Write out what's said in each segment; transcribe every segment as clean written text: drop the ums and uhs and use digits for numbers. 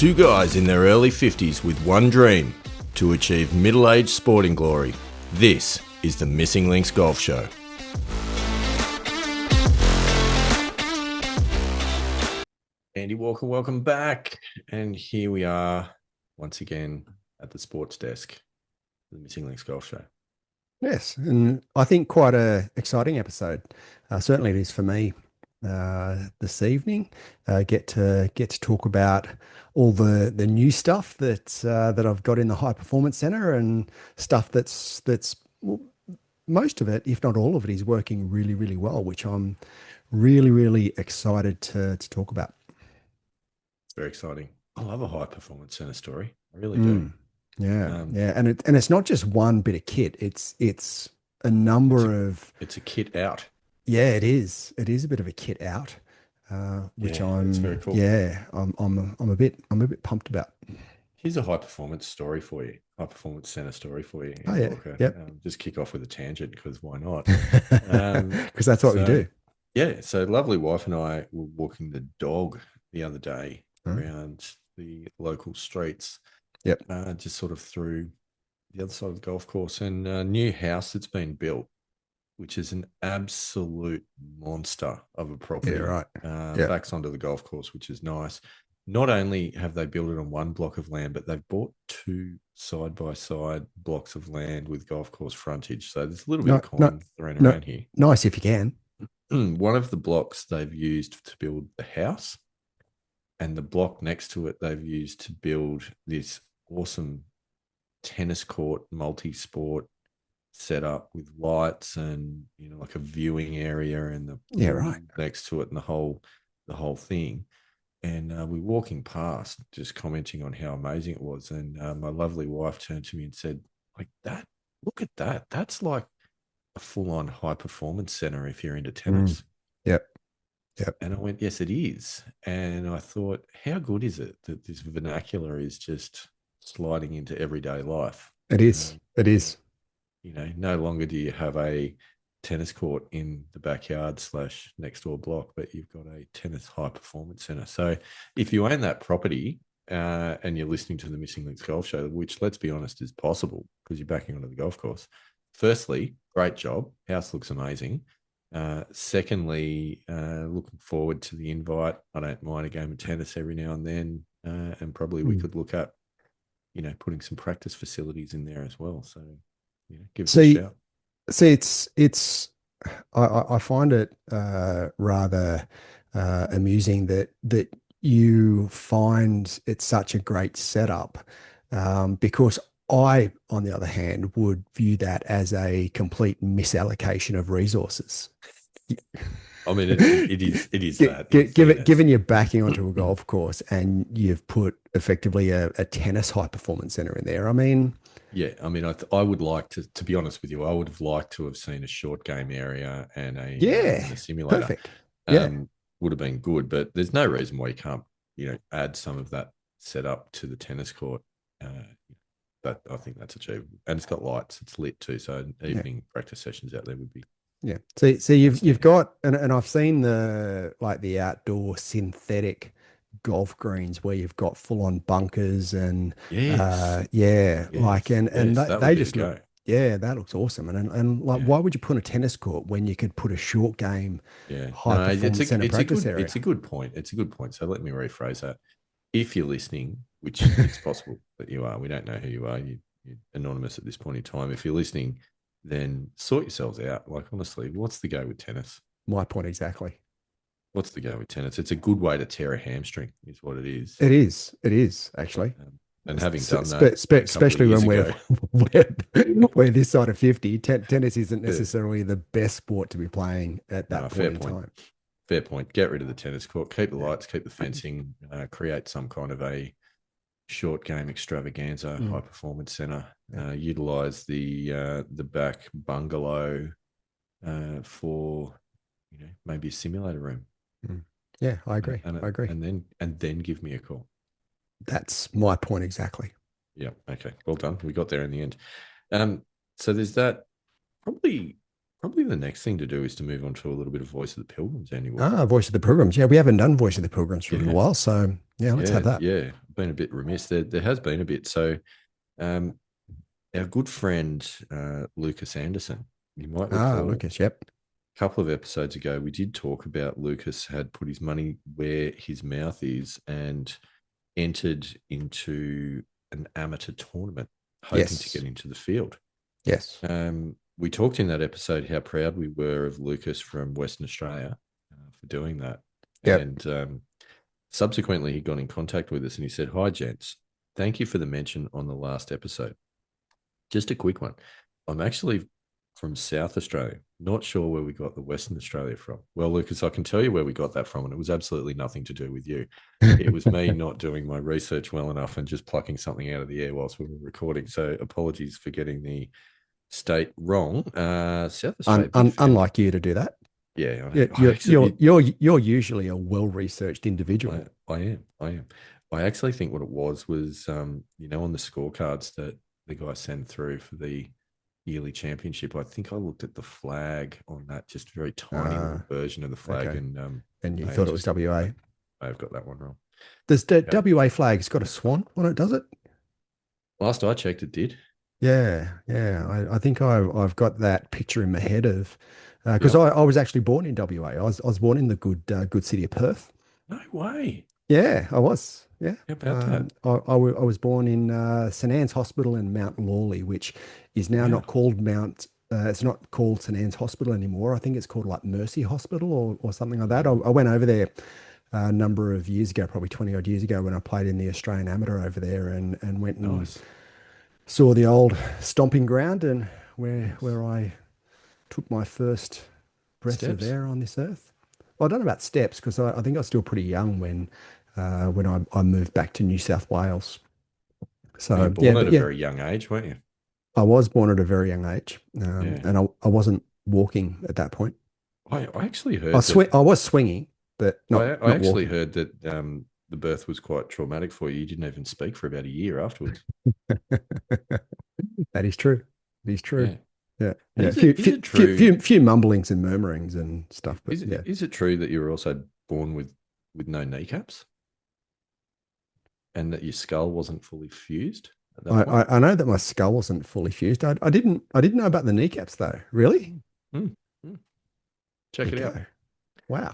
Two guys in their early 50s with one dream: to achieve middle-aged sporting glory. This is the Missing Links Golf Show. Andy Walker, welcome back. And here we are once again at the sports desk, the Missing Links Golf Show. Yes, and I think quite a exciting episode. Certainly it is for me this evening. Get to talk about all the new stuff that I've got in the High Performance Center, and stuff that's well, most of it, if not all of it, is working really, really well, which I'm really excited to talk about. It's very exciting. I love a High Performance Center story. I really do. Yeah, and it's not just one bit of kit. It's a number of. It's a kit out. Yeah, it is. It is a bit of a kit out, which it's very cool. Yeah, I'm a bit pumped about. Here's a high performance story for you. High performance center story for you. Oh yeah, Walker. Yep. Just kick off with a tangent, because why not? Because that's what we do. Yeah. So lovely wife and I were walking the dog the other day around the local streets. Yep. Just sort of through the other side of the golf course, and a new house that's been built, which is an absolute monster of a property. Yeah, right. Backs onto the golf course, which is nice. Not only have they built it on one block of land, but they've bought two side-by-side blocks of land with golf course frontage. So there's a little bit of coin thrown around here. Nice if you can. One of the blocks they've used to build the house, and the block next to it they've used to build this awesome tennis court, multi-sport setup with lights and, like a viewing area and the next to it, and the whole thing. And we're walking past, just commenting on how amazing it was, and my lovely wife turned to me and said, like, that, look at that, that's like a full-on high performance center if you're into tennis. Yep. And I went, yes, it is. And I thought, how good is it that this vernacular is just sliding into everyday life? It is. It is. No longer do you have a tennis court in the backyard / next door block, but you've got a tennis high performance center. So if you own that property and you're listening to the Missing Links Golf Show, which, let's be honest, is possible because you're backing onto the golf course, firstly, great job. House looks amazing. Secondly, looking forward to the invite. I don't mind a game of tennis every now and then, and probably we could look at, putting some practice facilities in there as well. So, give us a shout. See, I find it rather amusing that you find it's such a great setup, because I, on the other hand, would view that as a complete misallocation of resources. I mean, it is that. Given you're backing onto a golf course and you've put effectively a tennis high performance center in there, I mean... Yeah, I mean, I would like to be honest with you, I would have liked to have seen a short game area and a simulator. Perfect. Would have been good, but there's no reason why you can't, add some of that setup to the tennis court. But I think that's achievable, and it's got lights, it's lit too, so evening practice sessions out there would be. Yeah. So you've got, and I've seen the outdoor synthetic golf greens where you've got full on bunkers and they just look, that looks awesome. And why would you put a tennis court when you could put a short game high performance center practice area? It's a good point. So let me rephrase that. If you're listening, which it's possible that you are, we don't know who you are, you're anonymous at this point in time. If you're listening, then sort yourselves out. Like, honestly, what's the go with tennis? My point exactly. What's the go with tennis? It's a good way to tear a hamstring, is what it is. It is actually. And having done that, especially when we're this side of 50, tennis isn't necessarily the best sport to be playing at that point in time. Fair point. Get rid of the tennis court, keep the lights, keep the fencing, create some kind of a short game extravaganza, high performance center. Utilize the back bungalow for maybe a simulator room. Yeah, I agree. And then give me a call. That's my point exactly. Yeah. Okay. Well done. We got there in the end. So there's that. Probably the next thing to do is to move on to a little bit of Voice of the Pilgrims, Andy. Voice of the Pilgrims. Yeah, we haven't done Voice of the Pilgrims for a little while, so let's have that. Yeah, been a bit remiss. There has been a bit. So, um, our good friend Lucas Anderson, you might recall Lucas, yep. a couple of episodes ago, we did talk about Lucas had put his money where his mouth is and entered into an amateur tournament, hoping to Yes. get into the field. Yes. We talked in that episode how proud we were of Lucas from Western Australia for doing that. Yep. And subsequently, he got in contact with us and he said, "Hi, gents. Thank you for the mention on the last episode. Just a quick one. I'm actually from South Australia. Not sure where we got the Western Australia from." Well, Lucas, I can tell you where we got that from, and it was absolutely nothing to do with you. It was me not doing my research well enough and just plucking something out of the air whilst we were recording. So apologies for getting the state wrong. South Australia. Unlike you to do that. Yeah, You're usually a well-researched individual. I am. I actually think what it was on the scorecards that the guys send through for the yearly championship. I think I looked at the flag on that just very tiny little version of the flag, okay. and you thought it was WA. I've got that one wrong. Does the WA flag? It's got a swan on it, does it? Last I checked, it did. Yeah. I think I've got that picture in my head of because I was actually born in WA. I was born in the good city of Perth. No way. Yeah, I was. Yeah. How about that? I was born in St Anne's Hospital in Mount Lawley, which is now not called it's not called St Anne's Hospital anymore. I think it's called like Mercy Hospital or something like that. I went over there a number of years ago, probably 20 odd years ago, when I played in the Australian Amateur over there and went and saw the old stomping ground and where I took my first breath of air on this earth. Well, I don't know about steps because I think I was still pretty young when I moved back to New South Wales. So you were born at a very young age, weren't you? I was born at a very young age, and I wasn't walking at that point. I actually heard I was swinging, but not. I actually heard that the birth was quite traumatic for you. You didn't even speak for about a year afterwards. That is true. It is true. Yeah. Is it true? Few mumblings and murmurings and stuff. But is it true that you were also born with no kneecaps, and that your skull wasn't fully fused? I know that my skull wasn't fully fused. I didn't know about the kneecaps though. Really? Check it out. Wow.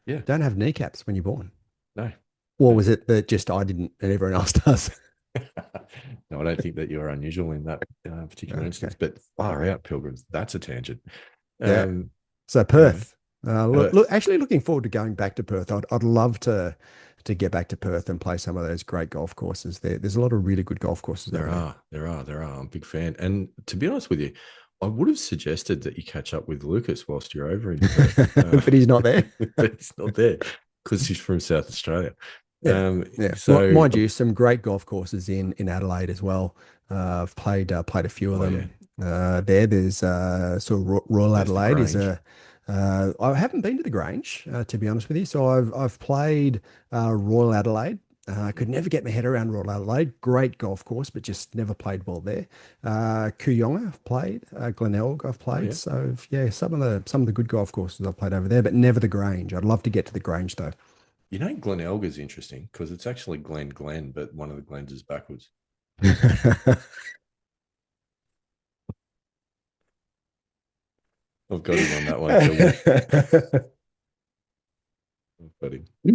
Yeah. Don't have kneecaps when you're born. No. Or was it that just I didn't and everyone else does? No, I don't think that you're unusual in that particular instance. But far out, Pilgrims. That's a tangent. So Perth. Actually looking forward to going back to Perth. I'd love to get back to Perth and play some of those great golf courses there. There's a lot of really good golf courses there. There are. I'm a big fan. And to be honest with you, I would have suggested that you catch up with Lucas whilst you're over in Perth. But he's not there. But he's not there because he's from South Australia. So mind you, some great golf courses in Adelaide as well. I've played a few of them. There's sort of Royal Adelaide is I haven't been to the Grange, to be honest with you. So I've played Royal Adelaide. I could never get my head around Royal Adelaide. Great golf course, but just never played well there. Kooyonga I've played. Glenelg I've played. So some of the good golf courses I've played over there, but never the Grange. I'd love to get to the Grange though. You know, Glenelg is interesting because it's actually Glen, but one of the Glens is backwards. I've got him on that one.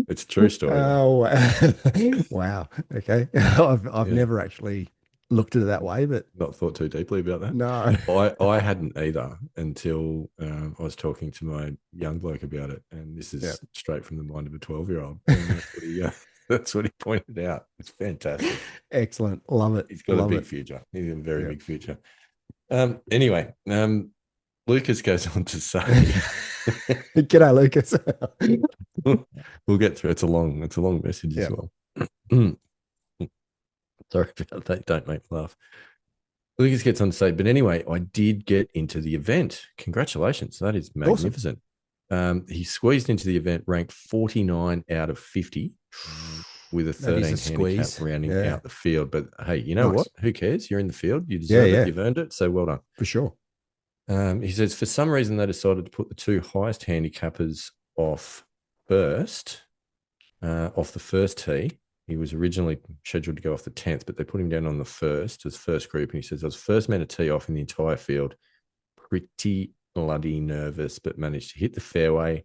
It's a true story. Oh, wow. Okay. I've never actually looked at it that way, but not thought too deeply about that. No, I hadn't either until I was talking to my young bloke about it. And this is straight from the mind of a 12-year-old. That's what he pointed out. It's fantastic. Excellent. Love it. He's got a big future. He's a very big future. Anyway, Lucas goes on to say, "G'day, Lucas." We'll get through. It's a long message as well. Sorry about that. Don't make me laugh. Lucas gets on to say, but anyway, I did get into the event. Congratulations. That is magnificent. Awesome. He squeezed into the event, ranked 49 out of 50 with a 13 handicap rounding out the field. But hey, you know what? Who cares? You're in the field. You deserve it. You've earned it. So well done. For sure. He says, for some reason, they decided to put the two highest handicappers off the first tee. He was originally scheduled to go off the 10th, but they put him down on the first as first group. And he says, I was first man to tee off in the entire field. Pretty bloody nervous, but managed to hit the fairway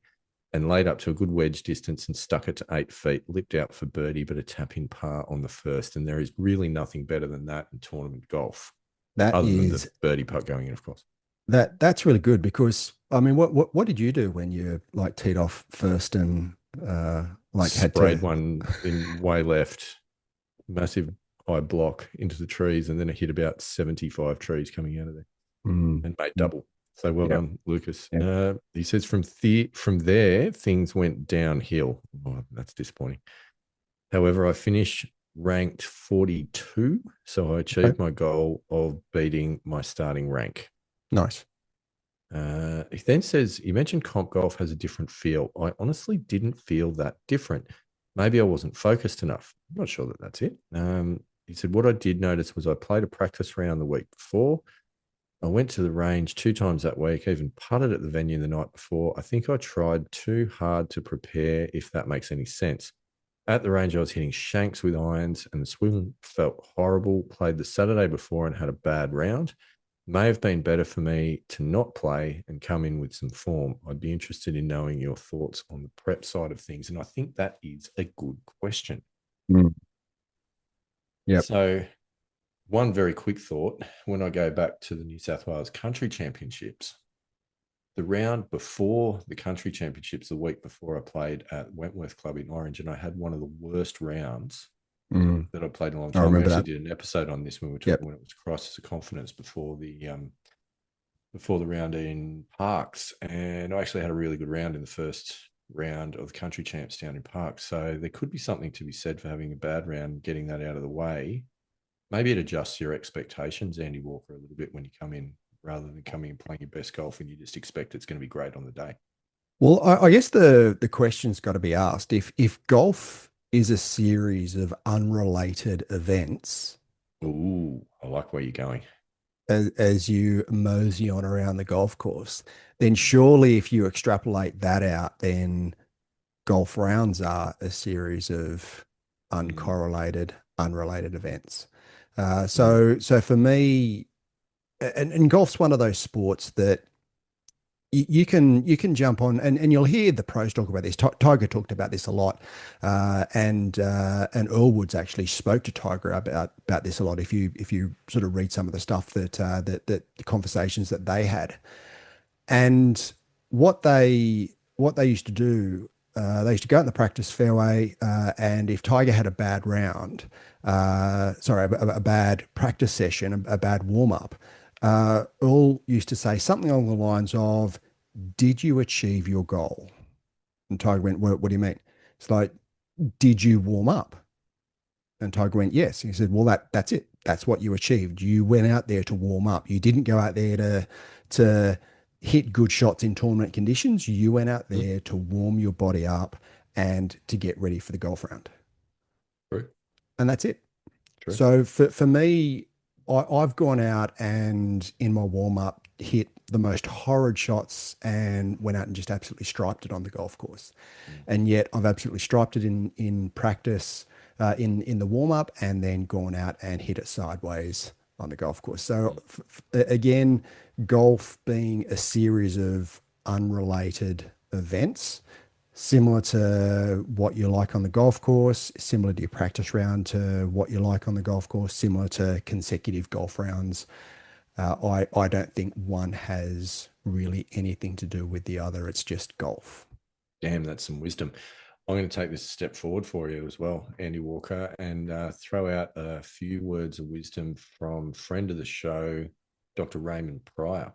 and laid up to a good wedge distance and stuck it to 8 feet, lipped out for birdie, but a tap in par on the first. And there is really nothing better than that in tournament golf, That other than the is birdie putt going in, of course. that's really good because I mean, what did you do when you like teed off first and like had Sprayed to? one in way left, massive high block into the trees, and then it hit about 75 trees coming out of there Mm, and made double. So well yeah, done, Lucas. yeah. He says from there, things went downhill. Oh, that's disappointing. However, I finished ranked 42, so I Okay, achieved my goal of beating my starting rank. nice. He then says, you mentioned comp golf has a different feel. I honestly didn't feel that different. Maybe I wasn't focused enough. I'm not sure that that's it. He said, what I did notice was I played a practice round the week before. I went to the range 2 times that week. I even putted at the venue the night before. I think I tried too hard to prepare, if that makes any sense. At the range, I was hitting shanks with irons and the swing felt horrible. Played the Saturday before and had a bad round. May have been better for me to not play and come in with some form. I'd be interested in knowing your thoughts on the prep side of things. And I think that is a good question. Mm, yep. So, one very quick thought when I go back to the New South Wales Country Championships, the round before the Country Championships, the week before I played at Wentworth Club in Orange, and I had one of the worst rounds Mm, that I played in a long I time. We remember actually that. did an episode on this when we were Yep. talking when it was Crisis of Confidence before the round in Parks, and I actually had a really good round in the first round of the Country Champs down in Parks. So there could be something to be said for having a bad round, getting that out of the way. Maybe it adjusts your expectations, Andy Walker, a little bit when you come in, rather than coming and playing your best golf and you just expect it's going to be great on the day. Well, I guess the question's got to be asked if golf is a series of unrelated events Ooh, I like where you're going. as you mosey on around the golf course, then surely if you extrapolate that out, then golf rounds are a series of Mm, uncorrelated, unrelated events. mm, So for me, and golf's one of those sports that you can jump on and you'll hear the pros talk about this. Tiger talked about this a lot, and Earl Woods actually spoke to Tiger about this a lot. If you sort of read some of the stuff that the conversations that they had, and what they used to do, they used to go out in the practice fairway, and if Tiger had a bad round, sorry, a bad practice session, a bad warm up, Earl used to say something along the lines of, "Did you achieve your goal?" And Tiger went, "What do you mean?" It's like, "Did you warm up?" And Tiger went, "Yes." He said, "Well, that's it. That's what you achieved. You went out there to warm up. You didn't go out there to hit good shots in tournament conditions. You went out mm, there to warm your body up and to get ready for the golf round." true, And that's it. true. So for me, I've gone out and in my warm up hit the most horrid shots and went out and just absolutely striped it on the golf course. Mm, And yet I've absolutely striped it in practice, in the warm up, and then gone out and hit it sideways on the golf course. So mm, again, golf being a series of unrelated events, similar to what you like on the golf course, similar to your practice round to what you like on the golf course, similar to consecutive golf rounds. I don't think one has really anything to do with the other. It's just golf. Damn, that's some wisdom. I'm going to take this a step forward for you as well, Andy Walker, and throw out a few words of wisdom from friend of the show, Dr. Raymond Pryor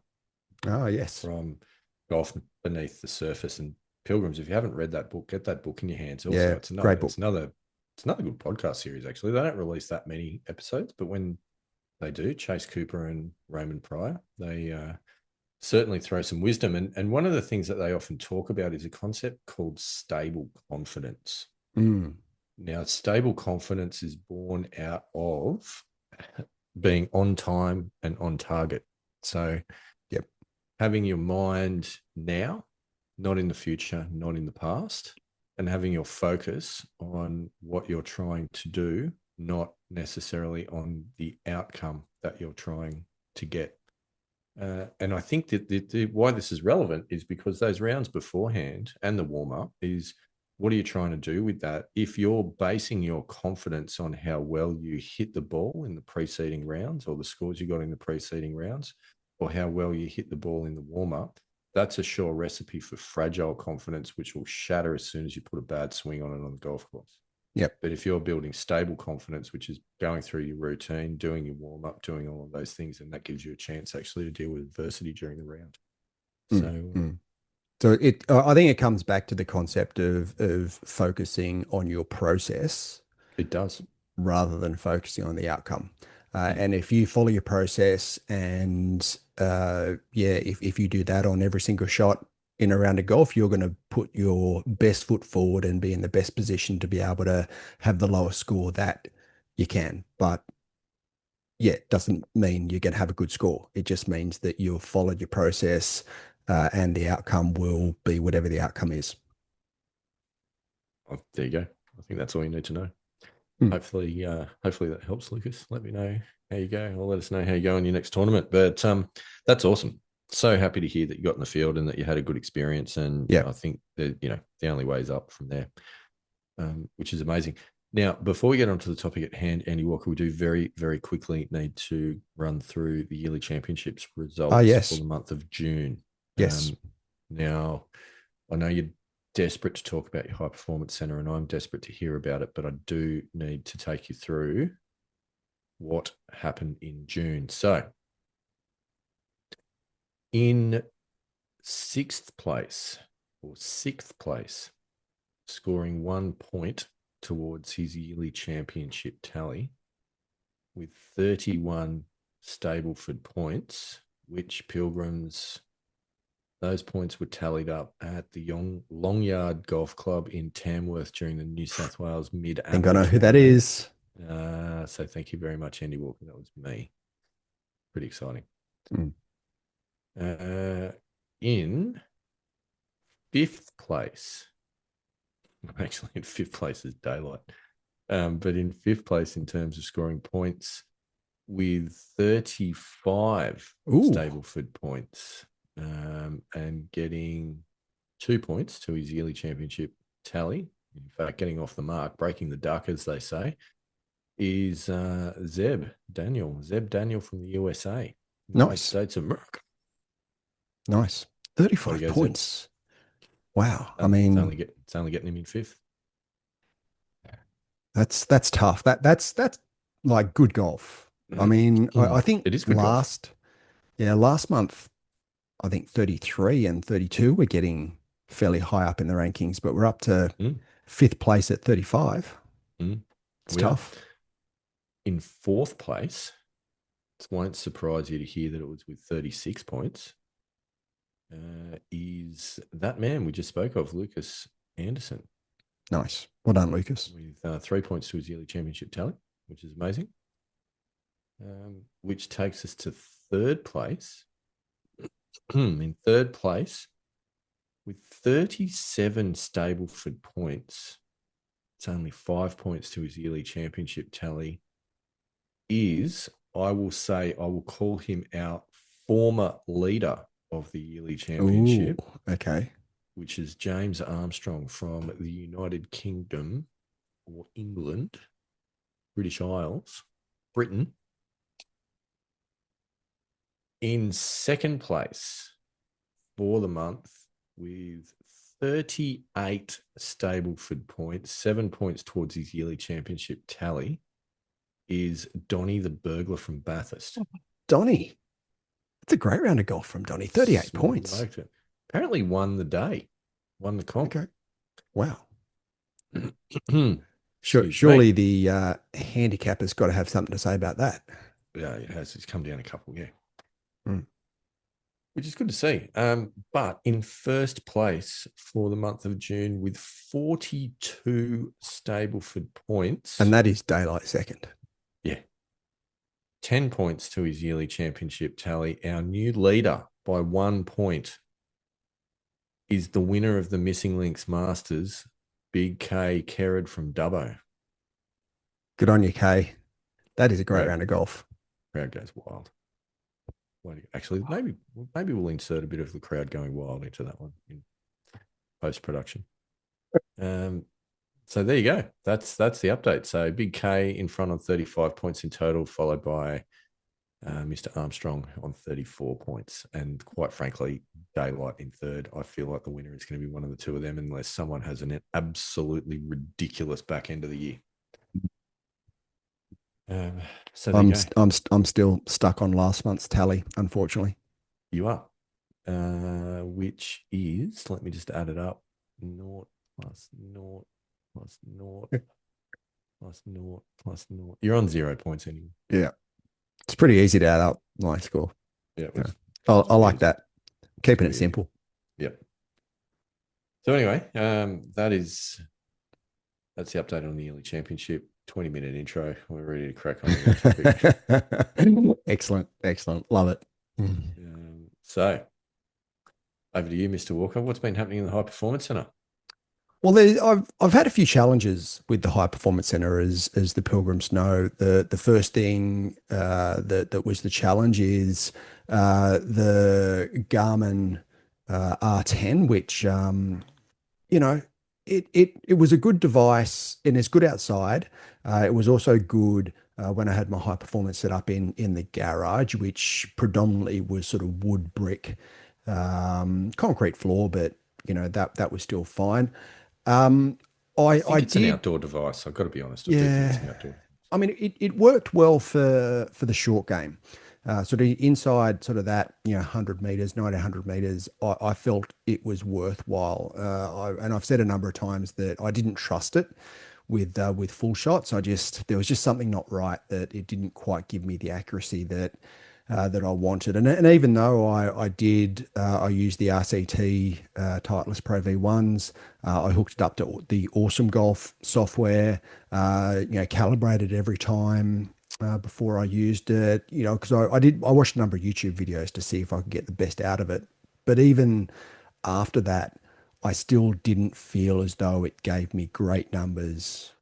Oh, yes. from Golf Beneath the Surface. And Pilgrims, if you haven't read that book, get that book in your hands. Also, Yeah, it's another great book. it's another it's another good podcast series. Actually, they don't release that many episodes, but when they do, Chase Cooper and Raymond Pryor, they certainly throw some wisdom. And one of the things that they often talk about is a concept called stable confidence. Mm, Now, stable confidence is born out of being on time and on target. So yep. having your mind now, not in the future, not in the past, and having your focus on what you're trying to do, not necessarily on the outcome that you're trying to get. And I think that why this is relevant is because those rounds beforehand and the warm up is, what are you trying to do with that? If you're basing your confidence on how well you hit the ball in the preceding rounds, or the scores you got in the preceding rounds, or how well you hit the ball in the warm up, that's a sure recipe for fragile confidence, which will shatter as soon as you put a bad swing on it on the golf course. Yep. But if you're building stable confidence, which is going through your routine, doing your warm up, doing all of those things, and that gives you a chance actually to deal with adversity during the round. So I think it comes back to the concept of focusing on your process. It does, rather than focusing on the outcome. And if you follow your process and if you do that on every single shot in a round of golf, you're going to put your best foot forward and be in the best position to be able to have the lowest score that you can. But yeah, it doesn't mean you're going to have a good score. It just means that you've followed your process and the outcome will be whatever the outcome is. Oh, there you go. I think that's all you need to know. Hopefully that helps, Lucas. Let me know how you go, or let us know how you go in your next tournament. But that's awesome. So happy to hear that you got in the field and that you had a good experience. And I think that the only way is up from there, which is amazing. Now, before we get onto the topic at hand, Andy Walker, we do very, very quickly need to run through the yearly championships results for the month of June. Yes. Now, I know you're desperate to talk about your high performance center, and I'm desperate to hear about it, but I do need to take you through what happened in June. So in sixth place, scoring 1 point towards his yearly championship tally with 31 Stableford points, which Pilgrims, those points were tallied up at the Longyard Golf Club in Tamworth during the New South Wales Mid-Am. I think I know who that is. So thank you very much, Andy Walker. That was me. Pretty exciting. In fifth place, actually in fifth place is Daylight, but in fifth place in terms of scoring points with 35 Stableford points, and getting 2 points to his yearly championship tally. In fact, getting off the mark, breaking the duck, as they say, is Zeb Daniel from the USA. United States of America. Nice. 35 points. Zeb. Wow. I mean, it's only getting him in fifth. That's tough. That's like good golf. I mean, I think it is good golf. Last month, I think 33 and 32 were getting fairly high up in the rankings, but we're up to fifth place at 35. It's tough. In fourth place, it won't surprise you to hear that it was with 36 points, is that man we just spoke of, Lucas Anderson. Nice. Well done, Lucas. With 3 points to his yearly championship tally, which is amazing. Which takes us to third place. In third place, with 37 Stableford points, it's only 5 points to his yearly championship tally, is, I will call him our former leader of the yearly championship. Ooh, okay. Which is James Armstrong from the United Kingdom, or England, British Isles, Britain. In second place for the month with 38 Stableford points, 7 points towards his yearly championship tally, is Donnie the Burglar from Bathurst. Donnie. That's a great round of golf from Donnie. 38 points. Apparently won the day. Won the comp. Okay. Wow. Surely the handicapper's got to have something to say about that. Yeah, it has. It's come down a couple, which is good to see. But in first place for the month of June with 42 Stableford points. And that is Daylight second. Yeah. 10 points to his yearly championship tally. Our new leader by 1 point is the winner of the Missing Links Masters, Big K Kerrod from Dubbo. Good on you, Kay. That is a great Crowd, round of golf. crowd goes wild. Actually, maybe we'll insert a bit of the crowd going wild into that one in post production. So there you go. That's the update. So Big K in front on 35 points in total, followed by Mr. Armstrong on 34 points. And quite frankly, Daylight in third. I feel like the winner is going to be one of the two of them, unless someone has an absolutely ridiculous back end of the year. So there you go. I'm still stuck on last month's tally, unfortunately. You are, which is, let me just add it up. Naught plus naught plus naught plus naught plus naught. You're on 0 points anyway. Yeah. It's pretty easy to add up my score. Yeah. I like that. Keeping it simple. Yep. So anyway, that's the update on the yearly championship. 20-minute intro. We're ready to crack on with the topic. Excellent. Love it. So over to you, Mr. Walker. What's been happening in the High Performance Centre? Well, I've had a few challenges with the High Performance Centre, as the Pilgrims know. The first thing that was the challenge is the Garmin R10, which it was a good device and it's good outside. It was also good when I had my high performance set up in the garage, which predominantly was sort of wood brick, concrete floor, but that was still fine. I think it's an outdoor device. I've got to be honest. Yeah. I mean, it worked well for the short game. Sort of inside sort of that, 100 meters, 900 meters, I felt it was worthwhile. And I've said a number of times that I didn't trust it with full shots. There was just something not right, that it didn't quite give me the accuracy that I wanted. And even though I used the RCT Titleist Pro V1s, I hooked it up to the Awesome Golf software, calibrated every time before I used it, because I watched a number of YouTube videos to see if I could get the best out of it. But even after that, I still didn't feel as though it gave me great numbers,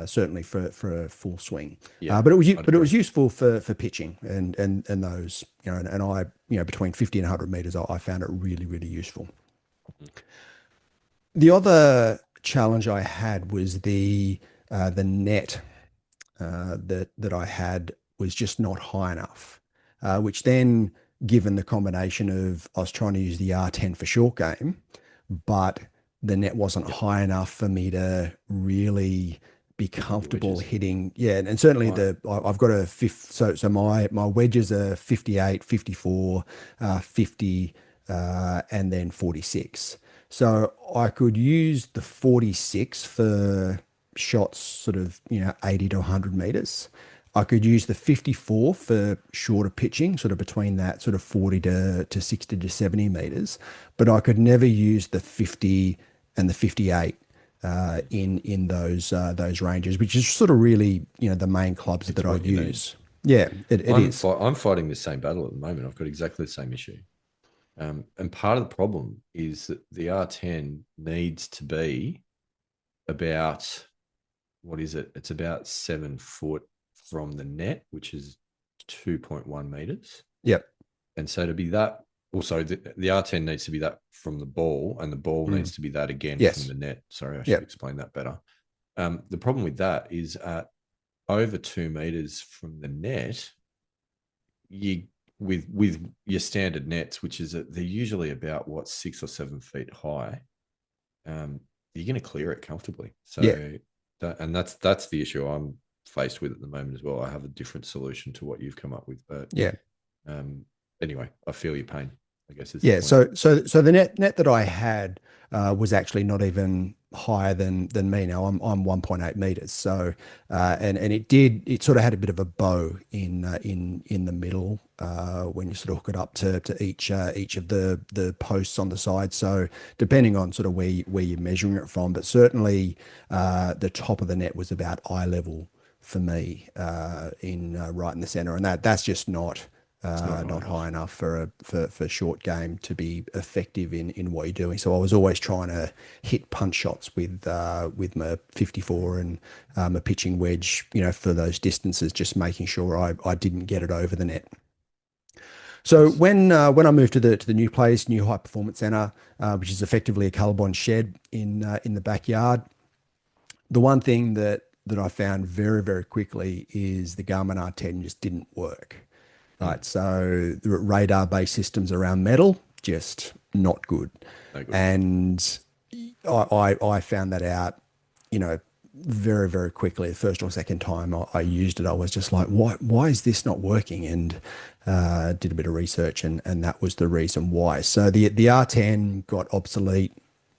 certainly for a full swing. Yeah, but it was useful for pitching and those, and I, between 50 and 100 meters, I found it really, really useful. The other challenge I had was the net that I had was just not high enough, which then, given the combination of I was trying to use the R10 for short game, but the net wasn't high enough for me to really be comfortable hitting. Yeah. And certainly I've got a fifth. So my wedges are 58, 54, 50, and then 46. So I could use the 46 for shots sort of 80 to 100 meters. I could use the 54 for shorter pitching, sort of between that sort of 40 to 60 to 70 meters, but I could never use the 50 and the 58 in those ranges, which is sort of really the main clubs that I use. Yeah, it is. I'm fighting the same battle at the moment. I've got exactly the same issue. And part of the problem is that the R10 needs to be about, what is it? It's about 7 foot from the net, which is 2.1 meters. Yep. And so to be that, also the R10 needs to be that from the ball, and the ball needs to be that again from the net. Sorry, I should explain that better. The problem with that is at over 2 meters from the net, with your standard nets, which is they're usually about 6 or 7 feet high, you're going to clear it comfortably. So that's the issue I'm faced with at the moment as well. I have a different solution to what you've come up with, but anyway, I feel your pain, I guess. So the net that I had was actually not even higher than me. Now I'm 1.8 meters. So and it sort of had a bit of a bow in the middle when you sort of hook it up to each of the posts on the side. So depending on sort of where you're measuring it from, but certainly the top of the net was about eye level for me, right in the center, and that's just not It's not high not high enough. enough for short game to be effective in what you're doing. So I was always trying to hit punch shots with my 54 and my pitching wedge, for those distances, just making sure I didn't get it over the net. So That's when I moved to the new place, new high performance center, which is effectively a Colorbond shed in the backyard, the one thing that I found very, very quickly is the Garmin R10 just didn't work. mm, Right. So the radar-based systems around metal, just not good. no good. And I found that out, very, very quickly. The first or second time I used it, I was just like, why is this not working? And did a bit of research, and that was the reason why. So the R10 got obsolete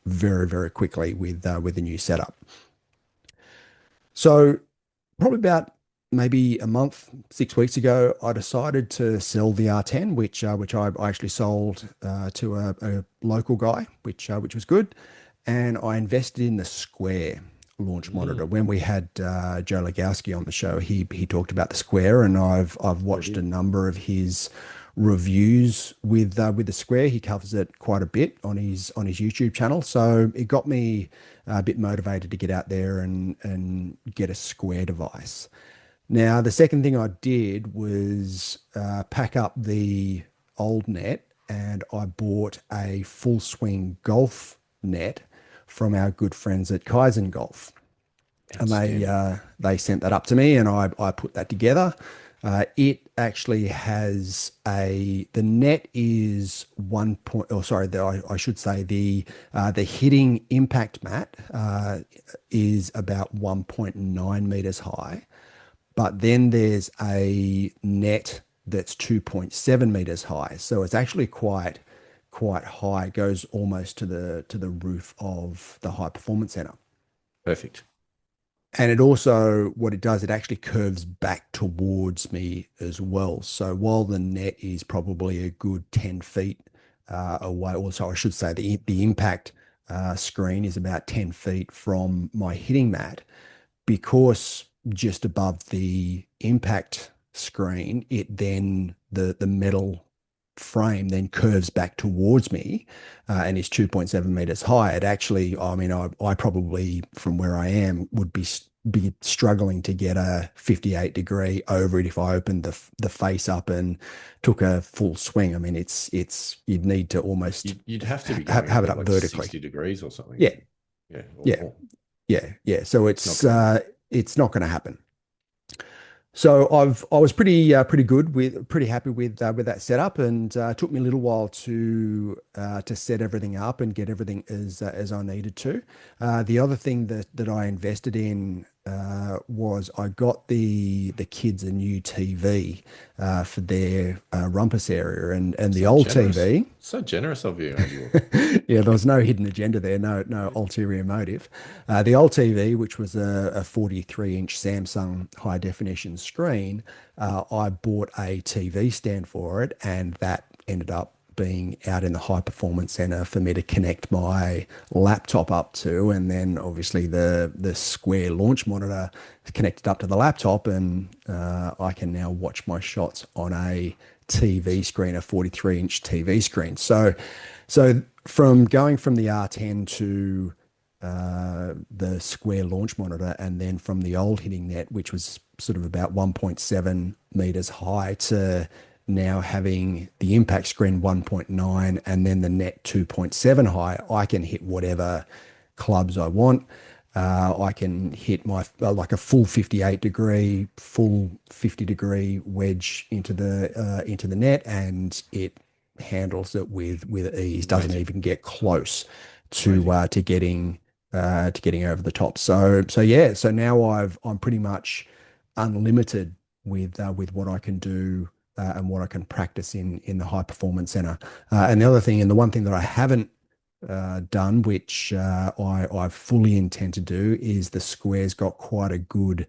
very, very quickly with the new setup. So probably about maybe a month, 6 weeks ago, I decided to sell the R10, which I actually sold to a local guy, which was good, and I invested in the Square launch monitor. Mm, When we had Joe Legowski on the show, he talked about the Square, and I've I watched a did. number of his reviews with the Square. He covers it quite a bit on his YouTube channel, so it got me a bit motivated to get out there and get a Square device. Now, the second thing I did was pack up the old net, and I bought a full swing golf net from our good friends at Kaizen Golf, and Outstanding. they sent that up to me, and I put that together. It actually has the net is 1 point, oh sorry, I should say the hitting impact mat is about 1.9 meters high, but then there's a net that's 2.7 meters high. So it's actually quite high. It goes almost to the roof of the high performance center. Perfect. And it also, what it does, it actually curves back towards me as well. So while the net is probably a good 10 feet away, also I should say the impact screen is about 10 feet from my hitting mat, because just above the impact screen, it then the metal frame then curves back towards me and is 2.7 meters high. It actually, I mean, I probably from where I am would be struggling to get a 58-degree over it if I opened the face up and took a full swing. I mean, it's you'd need to almost You'd have to be have, going have up it at up like vertically. 60 degrees or something. Yeah, Yeah, or yeah, more. yeah. So It's not going to happen. it's not going to happen. So I was pretty good with pretty happy with that setup, and it took me a little while to set everything up and get everything as I needed to. The other thing that I invested in was I got the kids a new TV for their rumpus area, and the So old generous. TV. So generous of you, Angela. Yeah, there was no hidden agenda there, no ulterior motive. The old TV, which was a 43-inch Samsung high definition screen, I bought a TV stand for it, and that ended up being out in the high performance center for me to connect my laptop up to, and then obviously the Square launch monitor connected up to the laptop, and I can now watch my shots on a TV screen, a 43-inch TV screen. So from going from the R10 to the Square launch monitor, and then from the old hitting net, which was sort of about 1.7 meters high, to now having the impact screen 1.9 and then the net 2.7 high, I can hit whatever clubs I want. I can hit my like a full 58 degree, full 50-degree wedge into the net, and it handles it with ease. Doesn't Amazing. even get close to Amazing. uh, to getting to getting over the top. So yeah. So now I'm pretty much unlimited with what I can do and what I can practice in the high performance center. And the other thing, and the one thing that I haven't done, which I fully intend to do, is the Square's got quite a good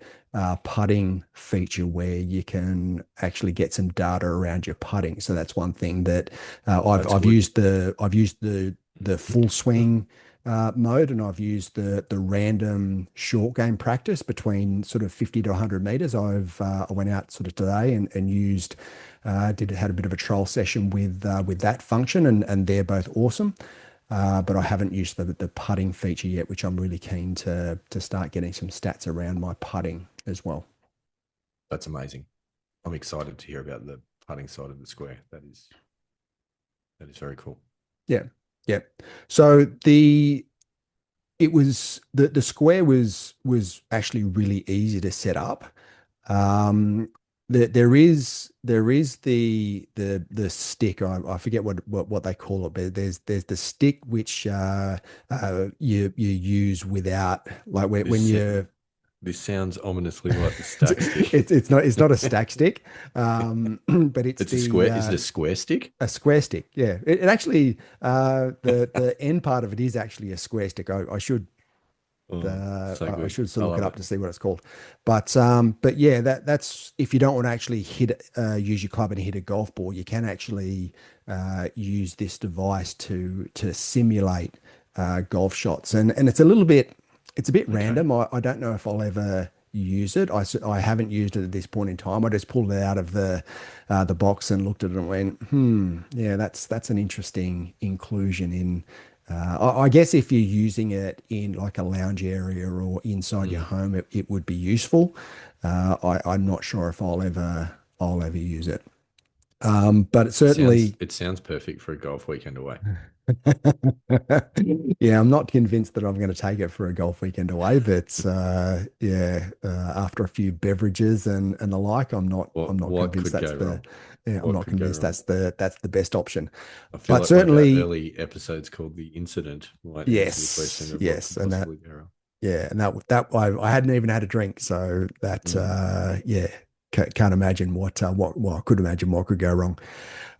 putting feature where you can actually get some data around your putting. So that's one thing that I've That's I've good. used the full swing mode, and I've used the random short game practice between sort of 50 to 100 meters. I went out sort of today and used had a bit of a trial session with that function, and they're both awesome. But I haven't used the putting feature yet, which I'm really keen to start getting some stats around my putting as well. That's amazing. I'm excited to hear about the putting side of the square. That is very cool. Yeah, yeah. So the square was actually really easy to set up. Um, there is the stick. I forget what they call it, but there's the stick which you use without, like when This you this sounds ominously like the stack stick. it's not a stack stick, but it's It's a square. the Is it a square stick? a square stick. Yeah, it actually the end part of it is actually a square stick. I should Oh, so I good. should I sort of look love it it. up to see what it's called. But yeah, that's if you don't want to actually use your club and hit a golf ball, you can actually use this device to simulate golf shots, and it's a bit Okay. random. I don't know if I'll ever use it. I haven't used it at this point in time. I just pulled it out of the box and looked at it and went, yeah, that's an interesting inclusion in. I guess if you're using it in like a lounge area or inside your Mm. home, it would be useful. I'm not sure if I'll ever use it. But it certainly, It sounds perfect for a golf weekend away. yeah, I'm not convinced that I'm going to take it for a golf weekend away, but yeah, after a few beverages and the like, I'm not What convinced could that's go the wrong? yeah, I'm What not could go convinced wrong? that's the best option. I feel But like one of our certainly, early episodes called the incident might answer the question yes, of what yes, could and that. possibly go wrong. Yeah, and that I hadn't even had a drink, so that Mm. yeah, can't imagine what well, I could imagine what could go wrong.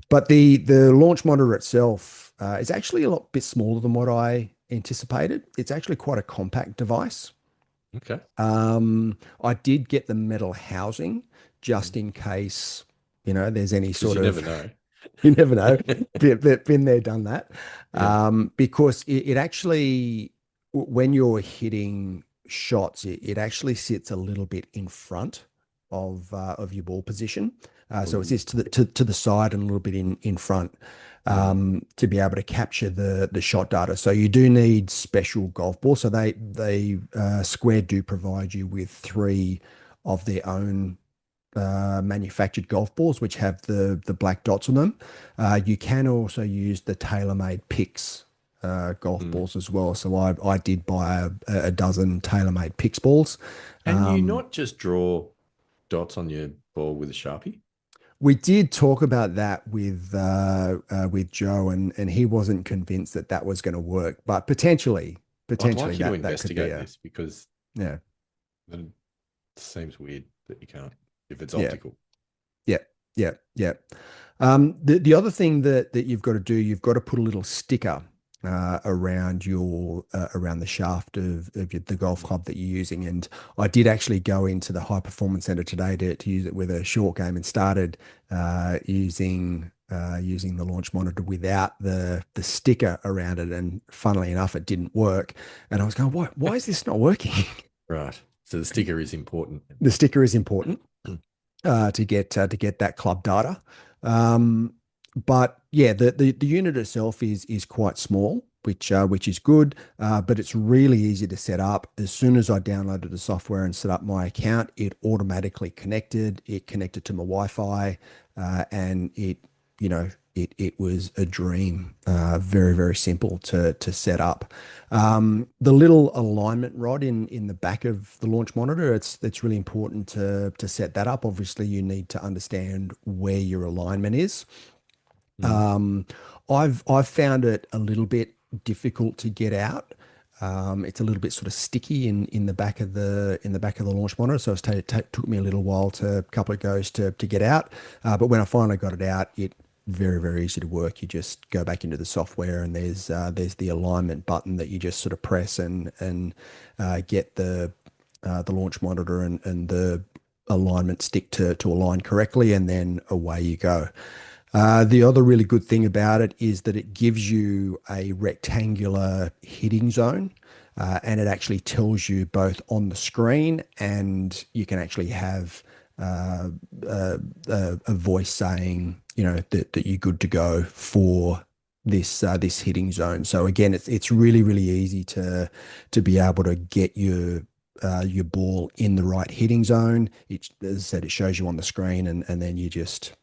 But the launch monitor itself is actually a lot bit smaller than what I anticipated. It's actually quite a compact device. Okay. I did get the metal housing just Mm. in case, there's any Because sort you never of know. you never know. Been there, done that. Yeah. Because it actually, when you're hitting shots, it actually sits a little bit in front of your ball position. So it Ooh. sits to the side and a little bit in front Mm. to be able to capture the shot data. So you do need special golf balls. So they Square do provide you with three of their own manufactured golf balls, which have the black dots on them. You can also use the TaylorMade Pix golf Mm. balls as well. So I did buy a dozen TaylorMade Pix balls. Can you Um, not just draw dots on your ball with a Sharpie? we did talk about that with Joe, and he wasn't convinced that that was going to work, but I'd potentially like you to that could be investigate a this because yeah it seems weird that you can't if it's yeah optical. yeah yeah yeah. The other thing that you've got to do, you've got to put a little sticker around the shaft of the golf club that you're using. And I did actually go into the high performance center today to use it with a short game and started using the launch monitor without the sticker around it. And funnily enough, it didn't work. And I was going, why is this not working? Right. So the sticker is important. The sticker is important to get that club data. Um, but yeah, the unit itself is quite small, which is good. But it's really easy to set up. As soon as I downloaded the software and set up my account, it automatically connected. It connected to my Wi-Fi, and it was a dream. Very very simple to set up. The little alignment rod in the back of the launch monitor, it's really important to set that up. Obviously, you need to understand where your alignment is. Mm. Um, I've found it a little bit difficult to get out. It's a little bit sort of sticky in the back of the launch monitor, so took me a little while a couple of goes to get out. But when I finally got it out, it very very easy to work. You just go back into the software, and there's the alignment button that you just sort of press and get the launch monitor and the alignment stick to align correctly, and then away you go. The other really good thing about it is that it gives you a rectangular hitting zone, and it actually tells you both on the screen, and you can actually have uh, a voice saying, that you're good to go for this hitting zone. So again, it's really really easy to be able to get your ball in the right hitting zone. It, as I said, it shows you on the screen, and then you're just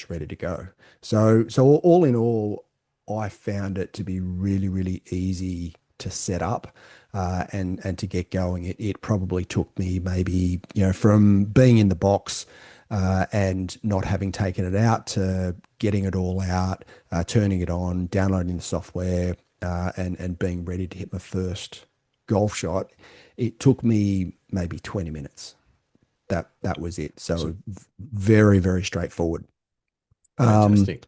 ready to go. So all in all, I found it to be really, really easy to set up, and to get going. It probably took me maybe, from being in the box, and not having taken it out to getting it all out, turning it on, downloading the software, and being ready to hit my first golf shot. It took me maybe 20 minutes. That was it. So Awesome. very, very straightforward. Um, Fantastic.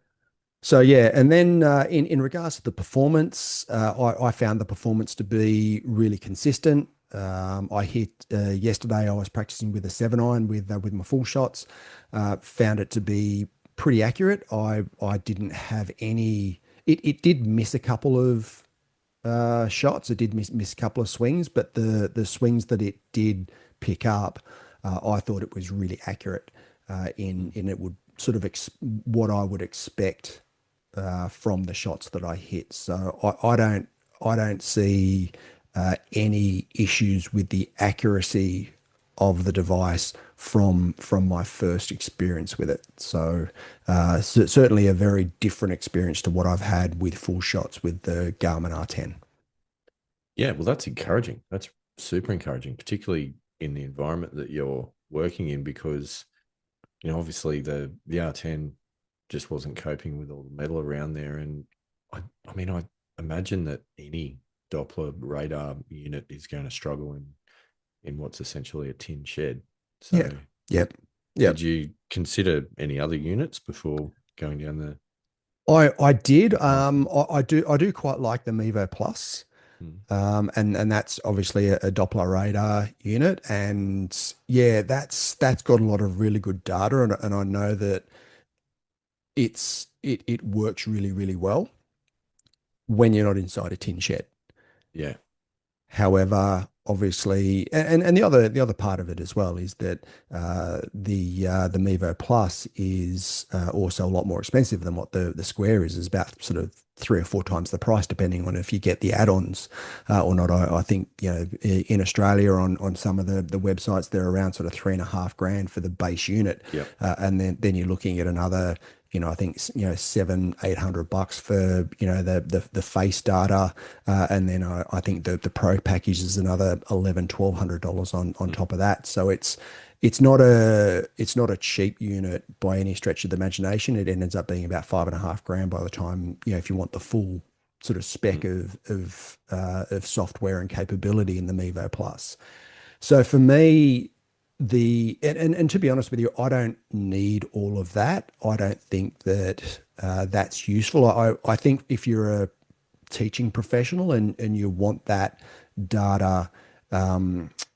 so yeah, and then in regards to the performance, I found the performance to be really consistent. I hit yesterday. I was practicing with a 7 iron with my full shots. Found it to be pretty accurate. I didn't have any. It did miss a couple of shots. It did miss a couple of swings, but the swings that it did pick up, I thought it was really accurate. In it would sort of what I would expect from the shots that I hit. So I don't see any issues with the accuracy of the device from my first experience with it. So, certainly a very different experience to what I've had with full shots with the Garmin R10. Yeah, well, that's encouraging. That's super encouraging, particularly in the environment that you're working in, because obviously the R10 just wasn't coping with all the metal around there, and I mean, I imagine that any Doppler radar unit is going to struggle in what's essentially a tin shed. Yeah. So, Yep. did Yep. you consider any other units before going down the I did. path? I do quite like the Mevo Plus. Hmm. And that's obviously a Doppler radar unit, and yeah, that's got a lot of really good data, and I know that it works really really well when you're not inside a tin shed. Yeah, However, obviously, and the other part of it as well is that the Mevo Plus is also a lot more expensive than what the Square is. It's about sort of 3 or 4 times the price, depending on if you get the add-ons or not. I think in Australia on some of the websites they're around sort of 3.5 grand for the base unit, yeah, and then you're looking at another, I think, 700-800 bucks for the face data, and then I think the pro package is another 1100-1200 dollars on mm, top of that. So it's not a cheap unit by any stretch of the imagination. It ends up being about 5.5 grand by the time, if you want the full sort of spec mm, of software and capability in the Mevo Plus. So for me, and to be honest with you, I don't need all of that. I don't think that that's useful. I think if you're a teaching professional and you want that data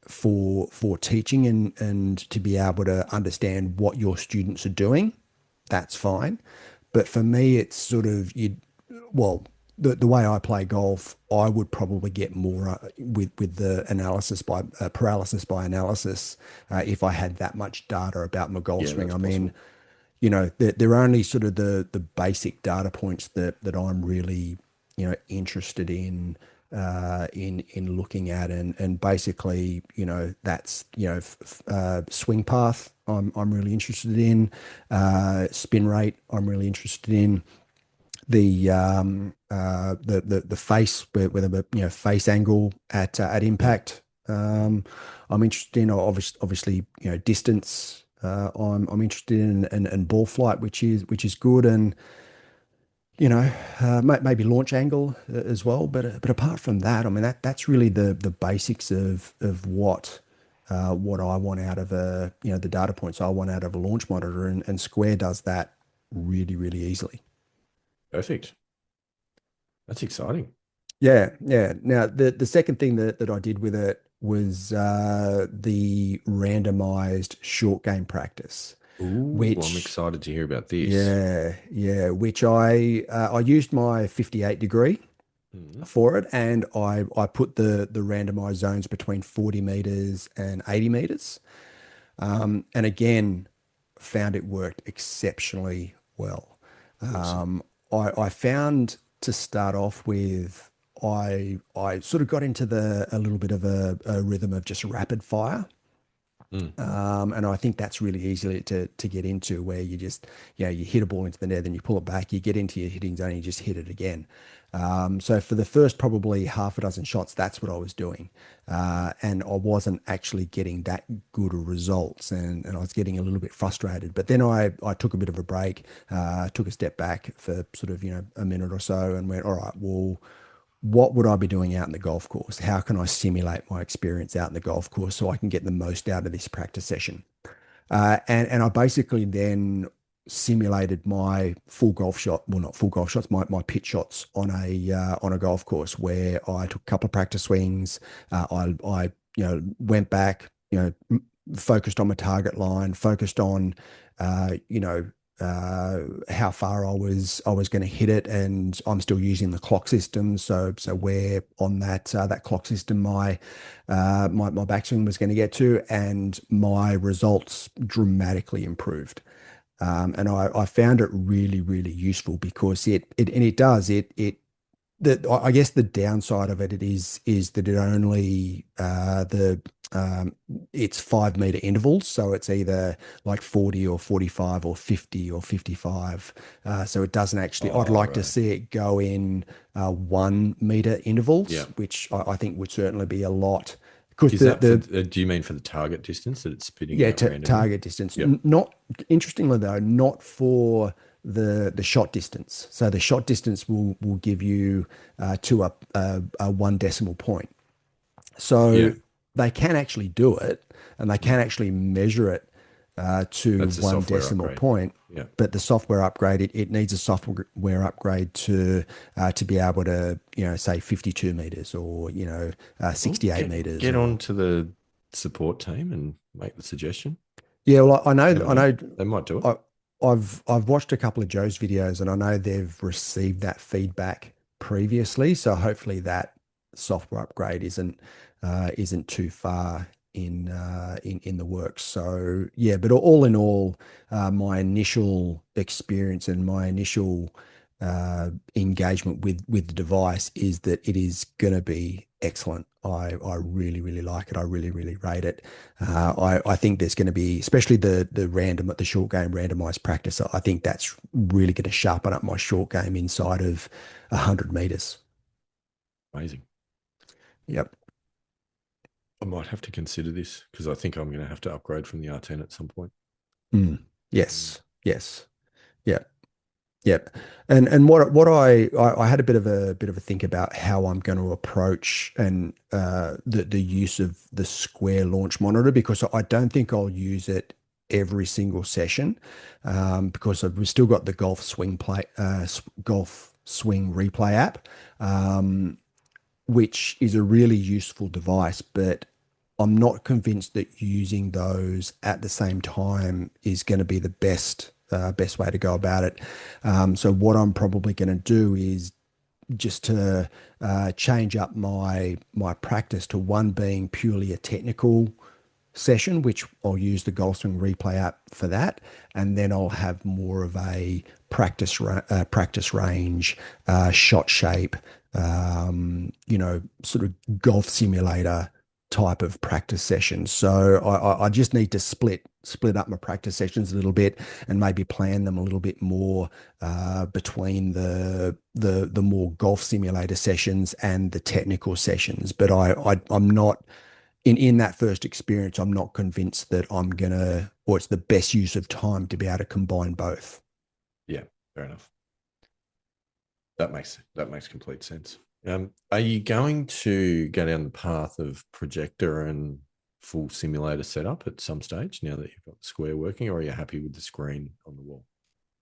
for teaching and to be able to understand what your students are doing, that's fine. But for me, it's sort of well, the way I play golf, I would probably get more with the analysis by paralysis by analysis, if I had that much data about my golf yeah, swing. that's I mean, possible. they're only sort of the basic data points that I'm really, interested in looking at, and basically, that's, swing path I'm really interested in, spin rate I'm really interested in, the face, with a, face angle at Yeah. impact. I'm interested in, obviously, distance. I'm interested in, and ball flight, which is good, and maybe launch angle as well. But apart from that, I mean, that's really the basics of what I want out of the data points I want out of a launch monitor, and Square does that really really easily. Perfect. That's exciting. Yeah, yeah. Now, the second thing that I did with it was the randomized short game practice. Ooh, I'm which excited to hear about this. yeah, which I used my 58 degree Mm. for it, and I put the randomized zones between 40 meters and 80 meters. And again, found it worked exceptionally well. Awesome. I found to start off with, I sort of got into the a little bit of a rhythm of just rapid fire. Mm. And I think that's really easy to get into, where you just, you hit a ball into the net, then you pull it back, you get into your hitting zone, you just hit it again. So for the first probably half a dozen shots, that's what I was doing. And I wasn't actually getting that good of results, and I was getting a little bit frustrated. But then I took a bit of a break, took a step back for sort of, a minute or so, and went, all right, well, what would I be doing out in the golf course? How can I simulate my experience out in the golf course so I can get the most out of this practice session? And I basically then simulated my full golf shot, well, not full golf shots, my pitch shots on a golf course, where I took a couple of practice swings. I went back, focused on my target line, focused on uh, you know how far I was going to hit it, and I'm still using the clock system. So where on that clock system my backswing was going to get to, and my results dramatically improved. And I found it really, really useful, because it does it I guess the downside of it is that it only the it's 5 meter intervals, so it's either like 40 or 45 or 50 or 55. So it doesn't actually. I'd Oh, like to right. see it go in 1 meter intervals, Yeah. which I think would certainly be a lot, because Is the that for, the do you mean for the target distance that it's spitting yeah, out randomly? target distance. Yep. Not interestingly though, not for the shot distance. So the shot distance will give you to a 1 decimal point. Yeah. So they can actually do it, and they can Mm. actually measure it to That's a one software decimal upgrade. point. Yeah. But the software upgrade, it needs a software upgrade to be able to, say 52 meters, or Well, 68 meters, get or on to the support team and make the suggestion. yeah. Well, You never I know. know, They might do it. I, I've watched a couple of Joe's videos, and I know they've received that feedback previously. So hopefully that software upgrade isn't too far in the works. So yeah, but all in all, my initial experience and my initial engagement with the device is that it is going to be excellent. I really, really like it. I really, really rate it. I think there's going to be, especially the short game randomized practice. I think that's really going to sharpen up my short game inside of 100 meters. Amazing. Yep. I might have to consider this because I think I'm going to have to upgrade from the R10 at some point. Mm. Mm. Yes. Yes. Yep. Yep. And what I had a bit of a think about how I'm going to approach and the use of the Square launch monitor, because I don't think I'll use it every single session, because we've still got the golf swing replay app, um, which is a really useful device, but I'm not convinced that using those at the same time is going to be the best way to go about it. So what I'm probably going to do is just to change up my practice to one being purely a technical session, which I'll use the Golf Swing Replay app for that, and then I'll have more of a practice range, shot shape, sort of golf simulator type of practice session. So I just need to split up my practice sessions a little bit, and maybe plan them a little bit more between the more golf simulator sessions and the technical sessions. But I'm not in that first experience, I'm not convinced that I'm gonna, or it's the best use of time to be able to combine both. Yeah, fair enough. That makes complete sense. Are you going to go down the path of projector and full simulator setup at some stage now that you've got the Square working, or are you happy with the screen on the wall?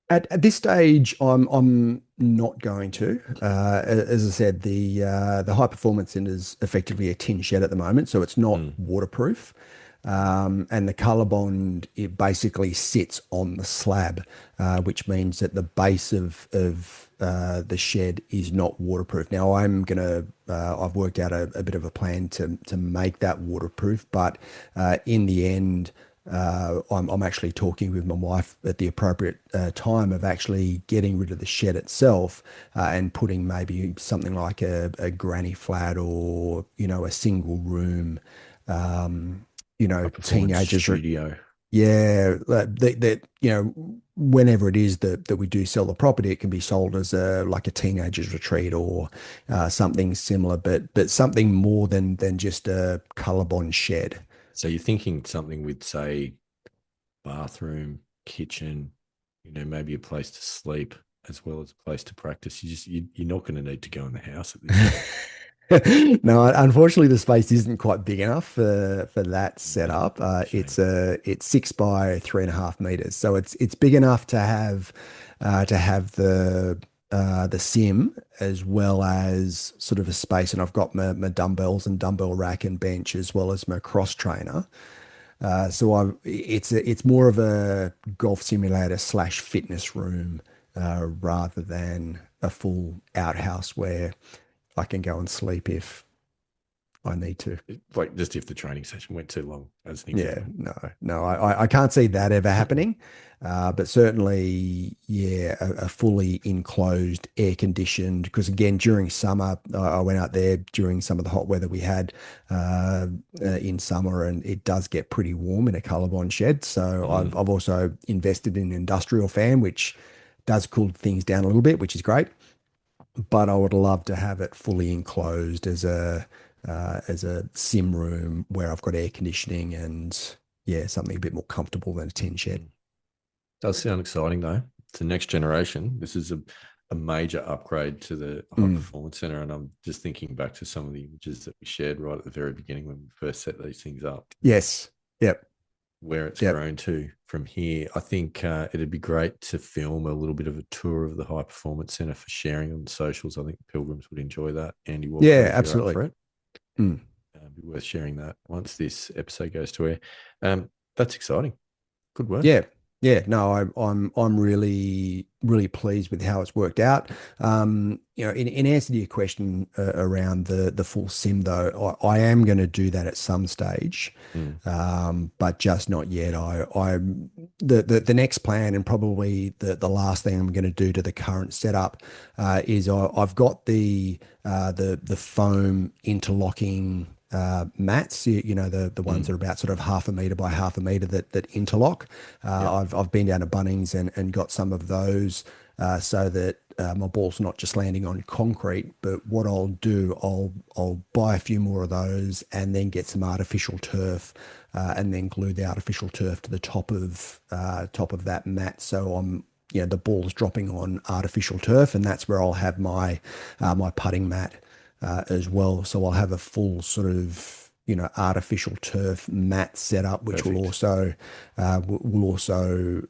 At this stage, I'm not going to. As I said, the high performance center is effectively a tin shed at the moment, so it's not Mm. waterproof. And the ColourBond, it basically sits on the slab, which means that the base of the shed is not waterproof. Now I've worked out a bit of a plan to make that waterproof, but in the end, I'm actually talking with my wife at the appropriate time of actually getting rid of the shed itself, and putting maybe something like a granny flat, or, a single room, A performance teenagers. studio. Yeah, whenever it is that we do sell the property, it can be sold as like a teenager's retreat, or something similar, but something more than just a ColourBond shed. So you're thinking something with, say, bathroom, kitchen, maybe a place to sleep as well as a place to practice. You're not going to need to go in the house at this point. No, unfortunately, the space isn't quite big enough for that No, setup. shame. It's 6 by 3.5 meters, so it's big enough to have the sim, as well as sort of a space, and I've got my dumbbells and dumbbell rack and bench, as well as my cross trainer. It's more of a golf simulator slash fitness room, rather than a full outhouse where I can go and sleep if I need to. Like, just if the training session went too long, as an Yeah, example. no, I can't see that ever happening. But certainly, yeah, a fully enclosed, air conditioned. Because again, during summer, I went out there during some of the hot weather we had in summer, and it does get pretty warm in a ColourBond shed. So Mm. I've also invested in an industrial fan, which does cool things down a little bit, which is great. But I would love to have it fully enclosed as a sim room where I've got air conditioning, and yeah, something a bit more comfortable than a tin shed. Mm. Does sound exciting though. It's the next generation. This is a major upgrade to the high Mm. performance center. And I'm just thinking back to some of the images that we shared right at the very beginning when we first set these things up, Yes. Yep. where it's Yep. grown to from here. I think it'd be great to film a little bit of a tour of the high performance center for sharing on the socials. I think pilgrims would enjoy that. Andy Walker, Yeah, if you're up absolutely. for it, Mm. be worth sharing that once this episode goes to air. That's exciting. Good work. Yeah. Yeah, no, I'm really pleased with how it's worked out. In answer to your question around the full sim, though, I am going to do that at some stage, Mm. but just not yet. The next plan, and probably the last thing I'm going to do to the current setup, is I've got the foam interlocking mats, the ones Mm. that are about sort of 0.5 meter by 0.5 meter that interlock. Yep. I've been down to Bunnings and got some of those, so that my ball's not just landing on concrete. But what I'll do, I'll buy a few more of those, and then get some artificial turf, and then glue the artificial turf to the top of that mat. So the ball's dropping on artificial turf, and that's where I'll have my putting mat as well. So I'll have a full sort of artificial turf mat setup, which Perfect. will also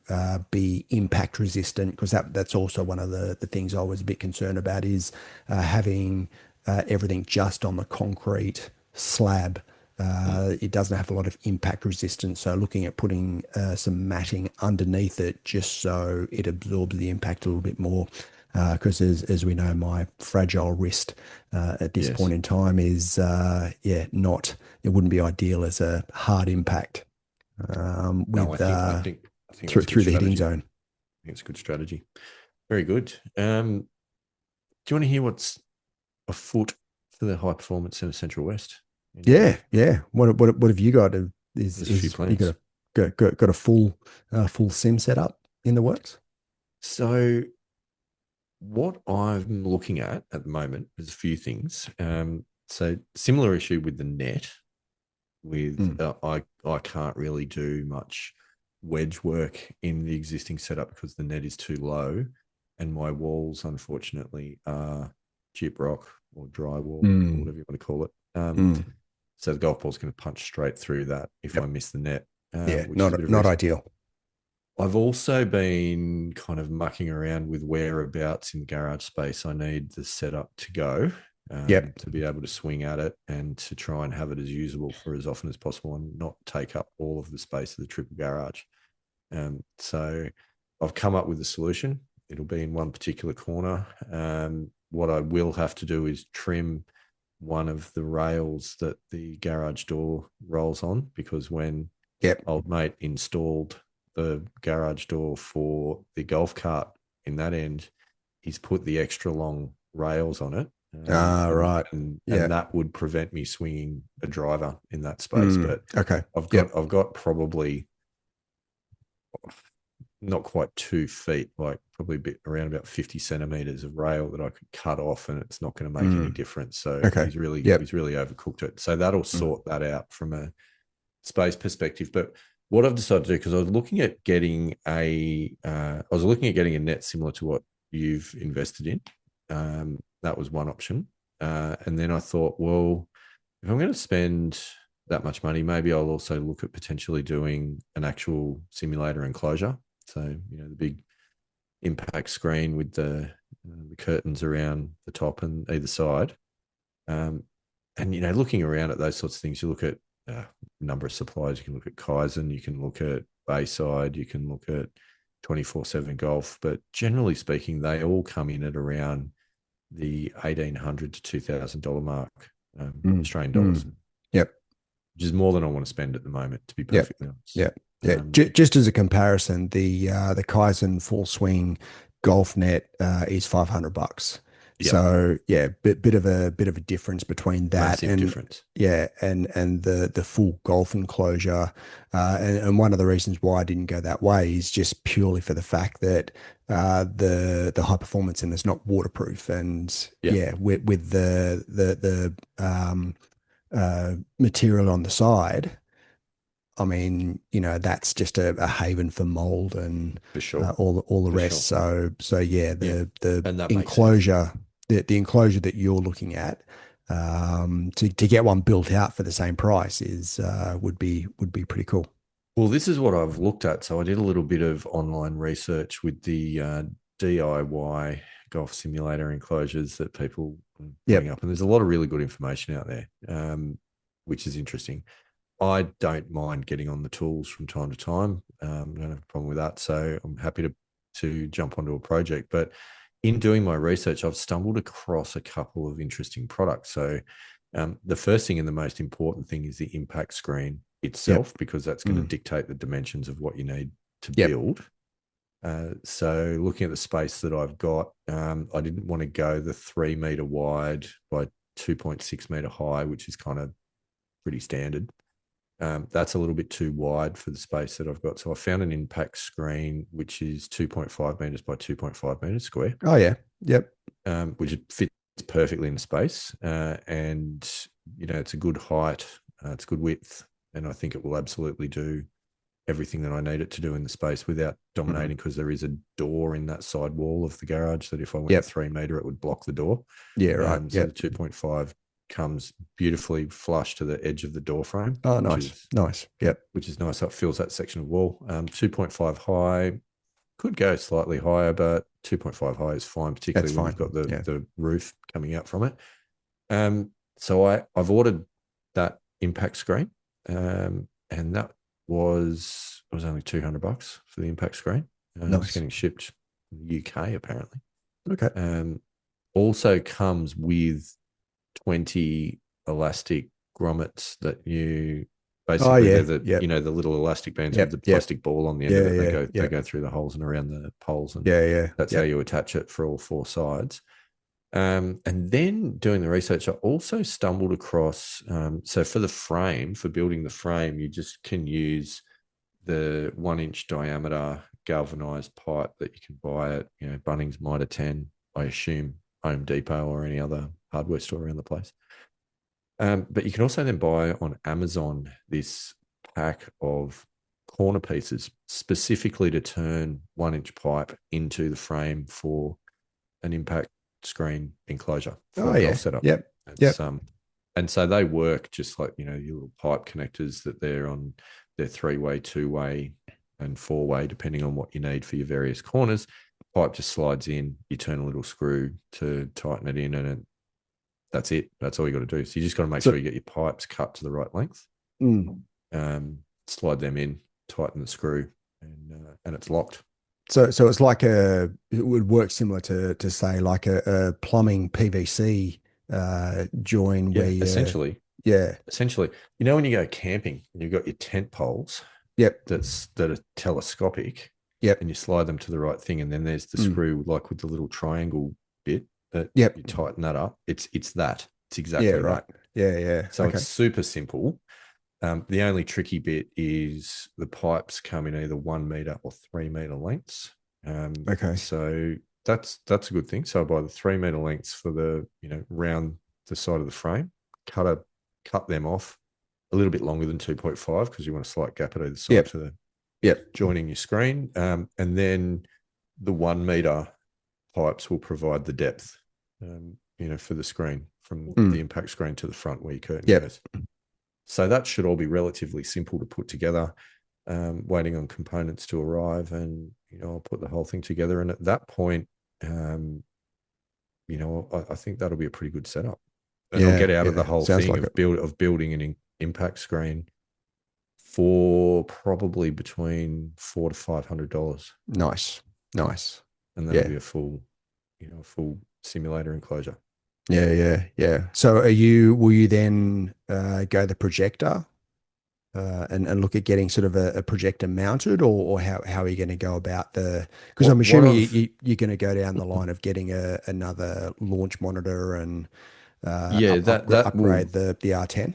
be impact resistant, because that's also one of the things I was a bit concerned about, is having everything just on the concrete slab. Mm. It doesn't have a lot of impact resistance, so looking at putting some matting underneath it, just so it absorbs the impact a little bit more. Because as we know, my fragile wrist at this Yes. point in time is not, it wouldn't be ideal as a hard impact No, with I think through that's a good through the hitting strategy. I zone. think it's a good strategy. Very good. Do you want to hear what's afoot for the High Performance Centre Central West? Any Yeah, yeah. What have you got? There's a few Is you got plans. got a full sim setup in the works? So what I'm looking at the moment is a few things. So similar issue with the net. With Mm. I can't really do much wedge work in the existing setup because the net is too low, and my walls unfortunately are gyprock or drywall or Mm. whatever you want to call it. Mm. So the golf ball's going to punch straight through that if I Yep. miss the net, Yeah, which is a bit of not risk. ideal. I've also been kind of mucking around with whereabouts in the garage space I need the setup to go. Yep. to be able to swing at it and to try and have it as usable for as often as possible and not take up all of the space of the triple garage. So I've come up with a solution. It'll be in one particular corner. What I will have to do is trim one of the rails that the garage door rolls on, because when Yep. old mate installed the garage door for the golf cart in that end, he's put the extra long rails on it. Right. And Yeah. that would prevent me swinging a driver in that space. But Okay. I've got probably not quite 2 feet, like probably around about 50 centimeters of rail that I could cut off, and it's not going to make any difference. So Okay. he's really Yep. overcooked it. So that'll sort that out from a space perspective. But what I've decided to do, because I was looking at getting a net similar to what you've invested in. That was one option. And then I thought, well, if I'm going to spend that much money, maybe I'll also look at potentially doing an actual simulator enclosure. So, the big impact screen with the curtains around the top and either side. And, looking around at those sorts of things, you look at a number of suppliers. You can look at Kaizen, you can look at Bayside, you can look at 24/7 Golf. But generally speaking, they all come in at around the $1,800 to $2,000 mark, Australian dollars. Yep. Which is more than I want to spend at the moment, to be perfectly honest. Yeah. Yeah. Just as a comparison, the Kaizen Full Swing golf net is $500. Yep. So yeah, bit of a difference between that Massive difference. Yeah, and the full golf enclosure. And one of the reasons why I didn't go that way is just purely for the fact that the high performance in it's not waterproof, and with the material on the side, I mean, that's just a haven for mold and For sure. all the rest. Sure. So yeah, the enclosure, the enclosure that you're looking at, to get one built out for the same price would be pretty cool. Well, this is what I've looked at. So I did a little bit of online research with the DIY golf simulator enclosures that people bring up, and there's a lot of really good information out there, which is interesting. I don't mind getting on the tools from time to time. I don't have a problem with that. So I'm happy to jump onto a project. But in doing my research, I've stumbled across a couple of interesting products. So the first thing and the most important thing is the impact screen itself, because that's going to dictate the dimensions of what you need to build. So looking at the space that I've got, I didn't want to go the 3 meter wide by 2.6 meter high, which is kind of pretty standard. That's a little bit too wide for the space that I've got. So I found an impact screen, which is 2.5 meters by 2.5 meters square. Oh, yeah. Yep. Which fits perfectly in space. And, it's a good height, it's good width, and I think it will absolutely do everything that I need it to do in the space without dominating, because there is a door in that side wall of the garage that if I went 3 meter, it would block the door. Yeah, right. So the 2.5 comes beautifully flush to the edge of the door frame. Oh, nice. Nice. Yep. Which is nice. So it fills that section of wall. 2.5 high, could go slightly higher, but 2.5 high is fine, particularly when you've got the roof coming out from it. So I've ordered that impact screen, and that was only $200 for the impact screen. It's getting shipped from the UK apparently. Okay. Also comes with 20 elastic grommets that you basically the little elastic bands with the plastic ball on the end of it. They go through the holes and around the poles, and that's how you attach it for all 4 sides. And then doing the research, I also stumbled across, so for the frame, for building the frame, you just can use the 1-inch diameter galvanized pipe that you can buy at Bunnings, Mitre 10, I assume Home Depot or any other hardware store around the place. But you can also then buy on Amazon this pack of corner pieces specifically to turn 1-inch pipe into the frame for an impact screen enclosure for a golf setup. And so they work just like your little pipe connectors that they're on. They're 3-way, 2-way, and 4-way, depending on what you need for your various corners. Pipe just slides in, you turn a little screw to tighten it in, and That's it. That's all you got to do. So you just got to make So, sure you get your pipes cut to the right length. mm. Slide them in, tighten the screw, and it's locked. So it's like it would work similar to say like a plumbing PVC join where Yeah, you, essentially. yeah, Essentially, you know when you go camping and you've got your tent poles yep, that are telescopic, yep, and you slide them to the right thing, and then there's the mm, screw like with the little triangle bit that yep, you tighten that up. It's that. It's yeah, exactly right, that. yeah, yeah, So it's okay, super simple. The only tricky bit is the pipes come in either 1 meter or 3 meter lengths. okay, So that's a good thing. So by the 3 meter lengths for the round the side of the frame, cut them off a little bit longer than 2.5 because you want a slight gap at either side yep, for the yep, joining your screen. And then the 1 meter pipes will provide the depth, for the screen from the mm, impact screen to the front where your curtain yep, goes. So that should all be relatively simple to put together. Waiting on components to arrive, and I'll put the whole thing together. And at that point, I think that'll be a pretty good setup. And I'll yeah, get out of the yeah, whole sounds thing like of it. building an impact screen for probably between $400 to $500, Nice, nice, and that'll yeah, be a full simulator enclosure. yeah, yeah, yeah. So will you then go the projector and look at getting sort of a projector mounted, or how are you going to go about because I'm What assuming I've you're going to go down the line of getting another launch monitor and yeah, upgrade the R10.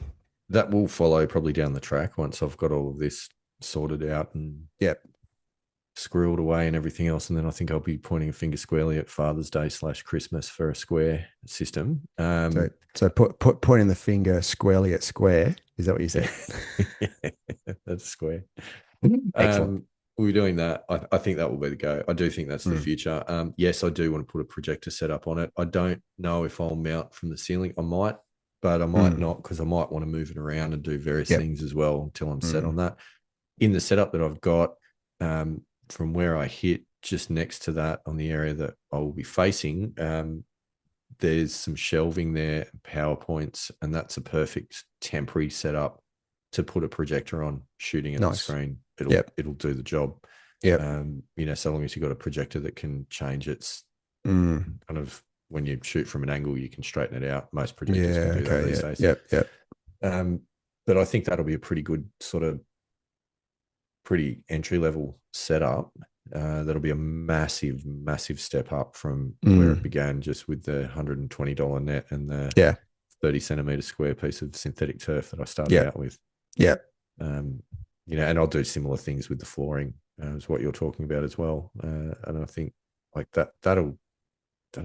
that will follow probably down the track once I've got all of this sorted out and Yep. squirreled away and everything else. And then I think I'll be pointing a finger squarely at Father's Day / Christmas for a square system. So pointing the finger squarely at square. Is that what you said? Yeah, that's square. Excellent. We're doing that. I think that will be the go. I do think that's the Mm, future. Yes, I do want to put a projector setup on it. I don't know if I'll mount from the ceiling. I might, but I might mm, not because I might want to move it around and do various yep. things as well until I'm set Mm, on that. In the setup that I've got, from where I hit just next to that on the area that I will be facing, there's some shelving there, PowerPoints, and that's a perfect temporary setup to put a projector on, shooting at the nice. screen. It'll Yep. it'll do the job. Yep. So long as you've got a projector that can change its Mm, kind of when you shoot from an angle, you can straighten it out. Most projectors can yeah. do that Okay. these Yeah. days. Yep. Yep. Um, but I think that'll be a pretty good sort of pretty entry level setup. That'll be a massive, massive step up from where it Mm, began, just with the $120 net and the yeah. 30 centimeter square piece of synthetic turf that I started Yep. out with. Yep. Um, and I'll do similar things with the flooring, is what you're talking about as well. And I think like that'll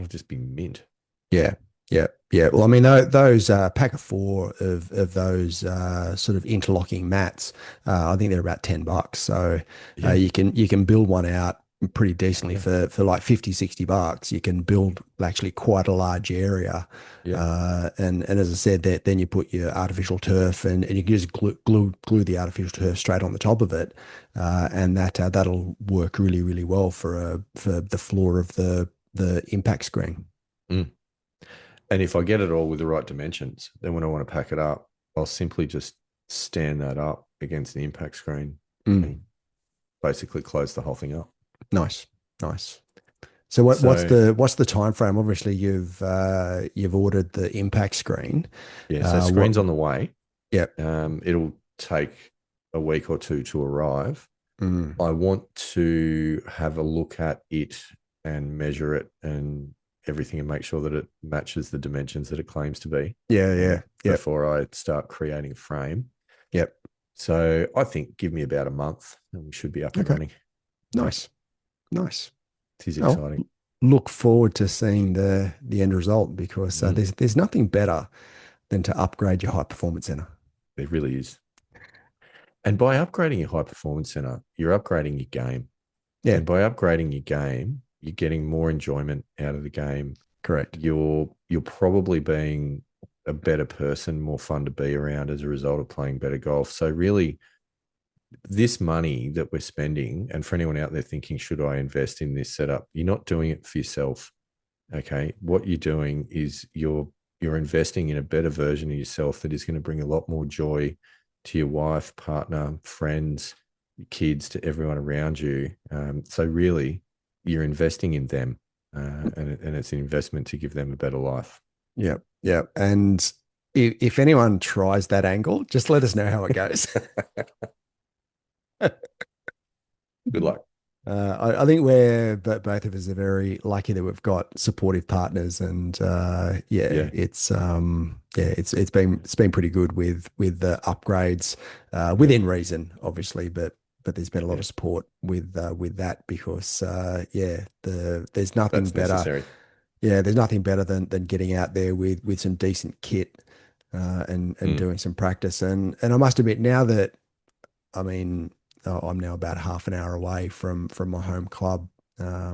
just be mint. Yeah, yeah, yeah. Well, I mean, those pack of four of those sort of interlocking mats, I think they're about $10. So Yeah, you can build one out pretty decently yeah, for like 50, $60. You can build actually quite a large area. yeah. And as I said, that then you put your artificial turf and you can just glue the artificial turf straight on the top of it, and that'll work really really well for the floor of the impact screen. Mm. And if I get it all with the right dimensions, then when I want to pack it up, I'll simply just stand that up against the impact screen Mm. and basically close the whole thing up. Nice, nice. So So what's the time frame? Obviously, you've ordered the impact screen. yeah, so What? screen's on the way. Yep. It'll take a week or two to arrive. Mm. I want to have a look at it and measure it and everything and make sure that it matches the dimensions that it claims to be, Yeah, yeah. Yep. before I start creating a frame. Yep. So I think give me about a month and we should be up and Okay. running. Yeah, Nice. Nice. it is Well, exciting. look forward to seeing the end result because Mm, there's nothing better than to upgrade your high performance center. it really is. And by upgrading your high performance center, you're upgrading your game. Yeah, And by upgrading your game, you're getting more enjoyment out of the game. correct. You're probably being a better person, more fun to be around as a result of playing better golf. So really, this money that we're spending, and for anyone out there thinking, should I invest in this setup? You're not doing it for yourself. Okay. What you're doing is you're you're investing in a better version of yourself that is going to bring a lot more joy to your wife, partner, friends, your kids, to everyone around you. So really, you're investing in them, and it's an investment to give them a better life. Yeah, yeah. And if anyone tries that angle, just let us know how it goes. Good luck. I think we're both of us are very lucky that we've got supportive partners, and Yeah, it's been pretty good with the upgrades yeah, within reason, obviously, but there's been a lot yeah. of support with that because there's nothing That's better. necessary. Yeah, there's nothing better than getting out there with some decent kit and Mm. doing some practice. And I must admit now that I mean I'm now about half an hour away from my home club,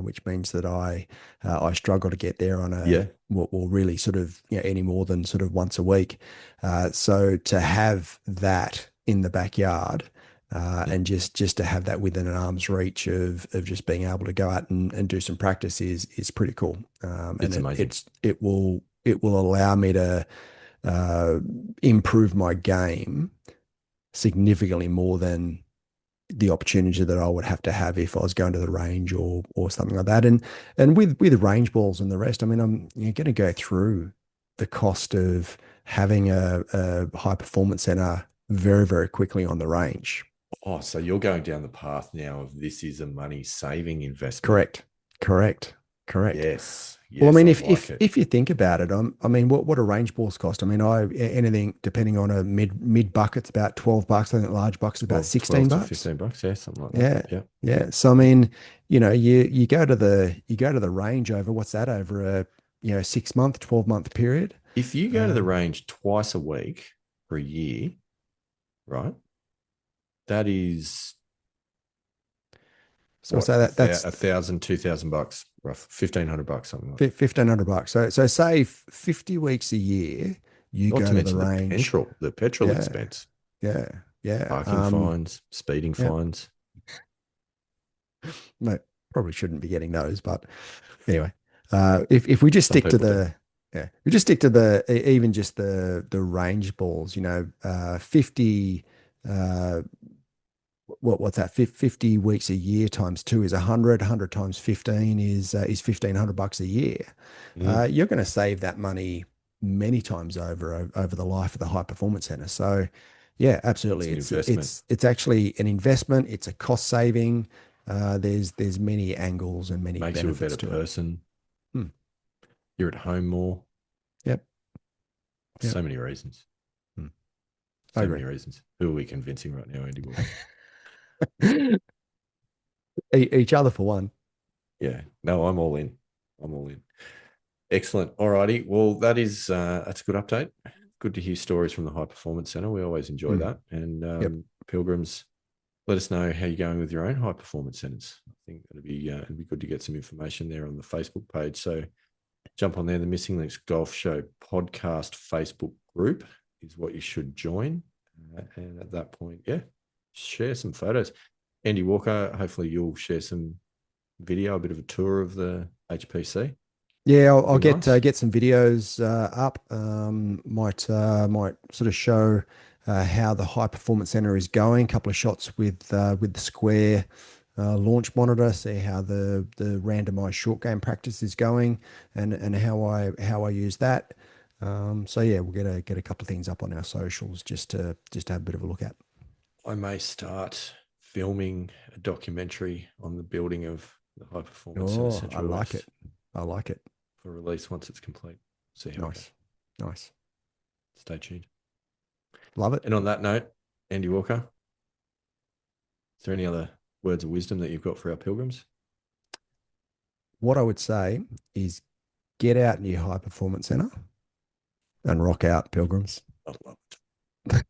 which means that I struggle to get there on a Yeah, well really sort of any more than sort of once a week. So to have that in the backyard. mm. And just to have that within an arm's reach of just being able to go out and do some practice is pretty cool. And It's amazing. it will allow me to uh, improve my game significantly more than the opportunity that I would have to have if I was going to the range or something like that. And with range balls and the rest, I mean, I'm going to go through the cost of having a high performance center very, very quickly on the range. Oh, so you're going down the path now of this is a money saving investment. Correct. Correct. Correct. Yes, Well, I yes, mean, I if like if it. if you think about it, I mean, what do range balls cost? I mean, anything depending on a mid bucket's about $12. I think large bucket's about 16 12 to bucks. 15 bucks. Yeah, something like that. Yeah, Yeah. yeah. So I mean, you go to the range over what's that over a 6 month, 12-month period. If you go to the Um, range twice a week for a year, right? That is so I what, say that's a thousand, 2,000 bucks, rough, 1,500 bucks, something like that. 1,500 bucks. So say 50 weeks a year, you Not go to to the mention range. the petrol Yeah, expense, yeah, yeah. parking fines, speeding Yeah. fines. No, probably shouldn't be getting those, but anyway, if we just Some stick to people do. we just stick to even just the range balls, 50, uh, what's that? 50 weeks a year times two is 100. 100 times 15 is $1,500 a year. Mm, You're going to save that money many times over the life of the high performance center. So, yeah, it's absolutely. an It's investment. it's it's actually an investment. It's a cost saving. There's many angles and many Makes you a benefits better to it. person. Hmm. You're at home more. Yep. Yep. So many reasons. Hmm. I So many agree. reasons. Who are we convincing right now, Andy Walker? Each other for one. Yeah. No, I'm all in. I'm all in. Excellent. All righty. Well, that's a good update. Good to hear stories from the High Performance Center. We always enjoy Hmm. that. And Yep. pilgrims, let us know how you're going with your own high performance centers. I think it'd be good to get some information there on the Facebook page. So jump on there. The Missing Links Golf Show podcast Facebook group is what you should join. And at that point, yeah, share some photos. Andy Walker, hopefully you'll share some video, a bit of a tour of the HPC. Yeah, I'll That'd be nice. get some videos up. Might sort of show how the high performance center is going. A couple of shots with the Square launch monitor. See how the randomized short game practice is going, and how I use that. So yeah, we'll get a couple of things up on our socials just to have a bit of a look at. I may start filming a documentary on the building of the High Performance Center Oh, I Central like it. West I like it. for release once it's complete. See how we go. Nice, nice. Stay tuned. Love it. And on that note, Andy Walker, is there any other words of wisdom that you've got for our pilgrims? What I would say is get out in your high performance center and rock out, pilgrims. I love it.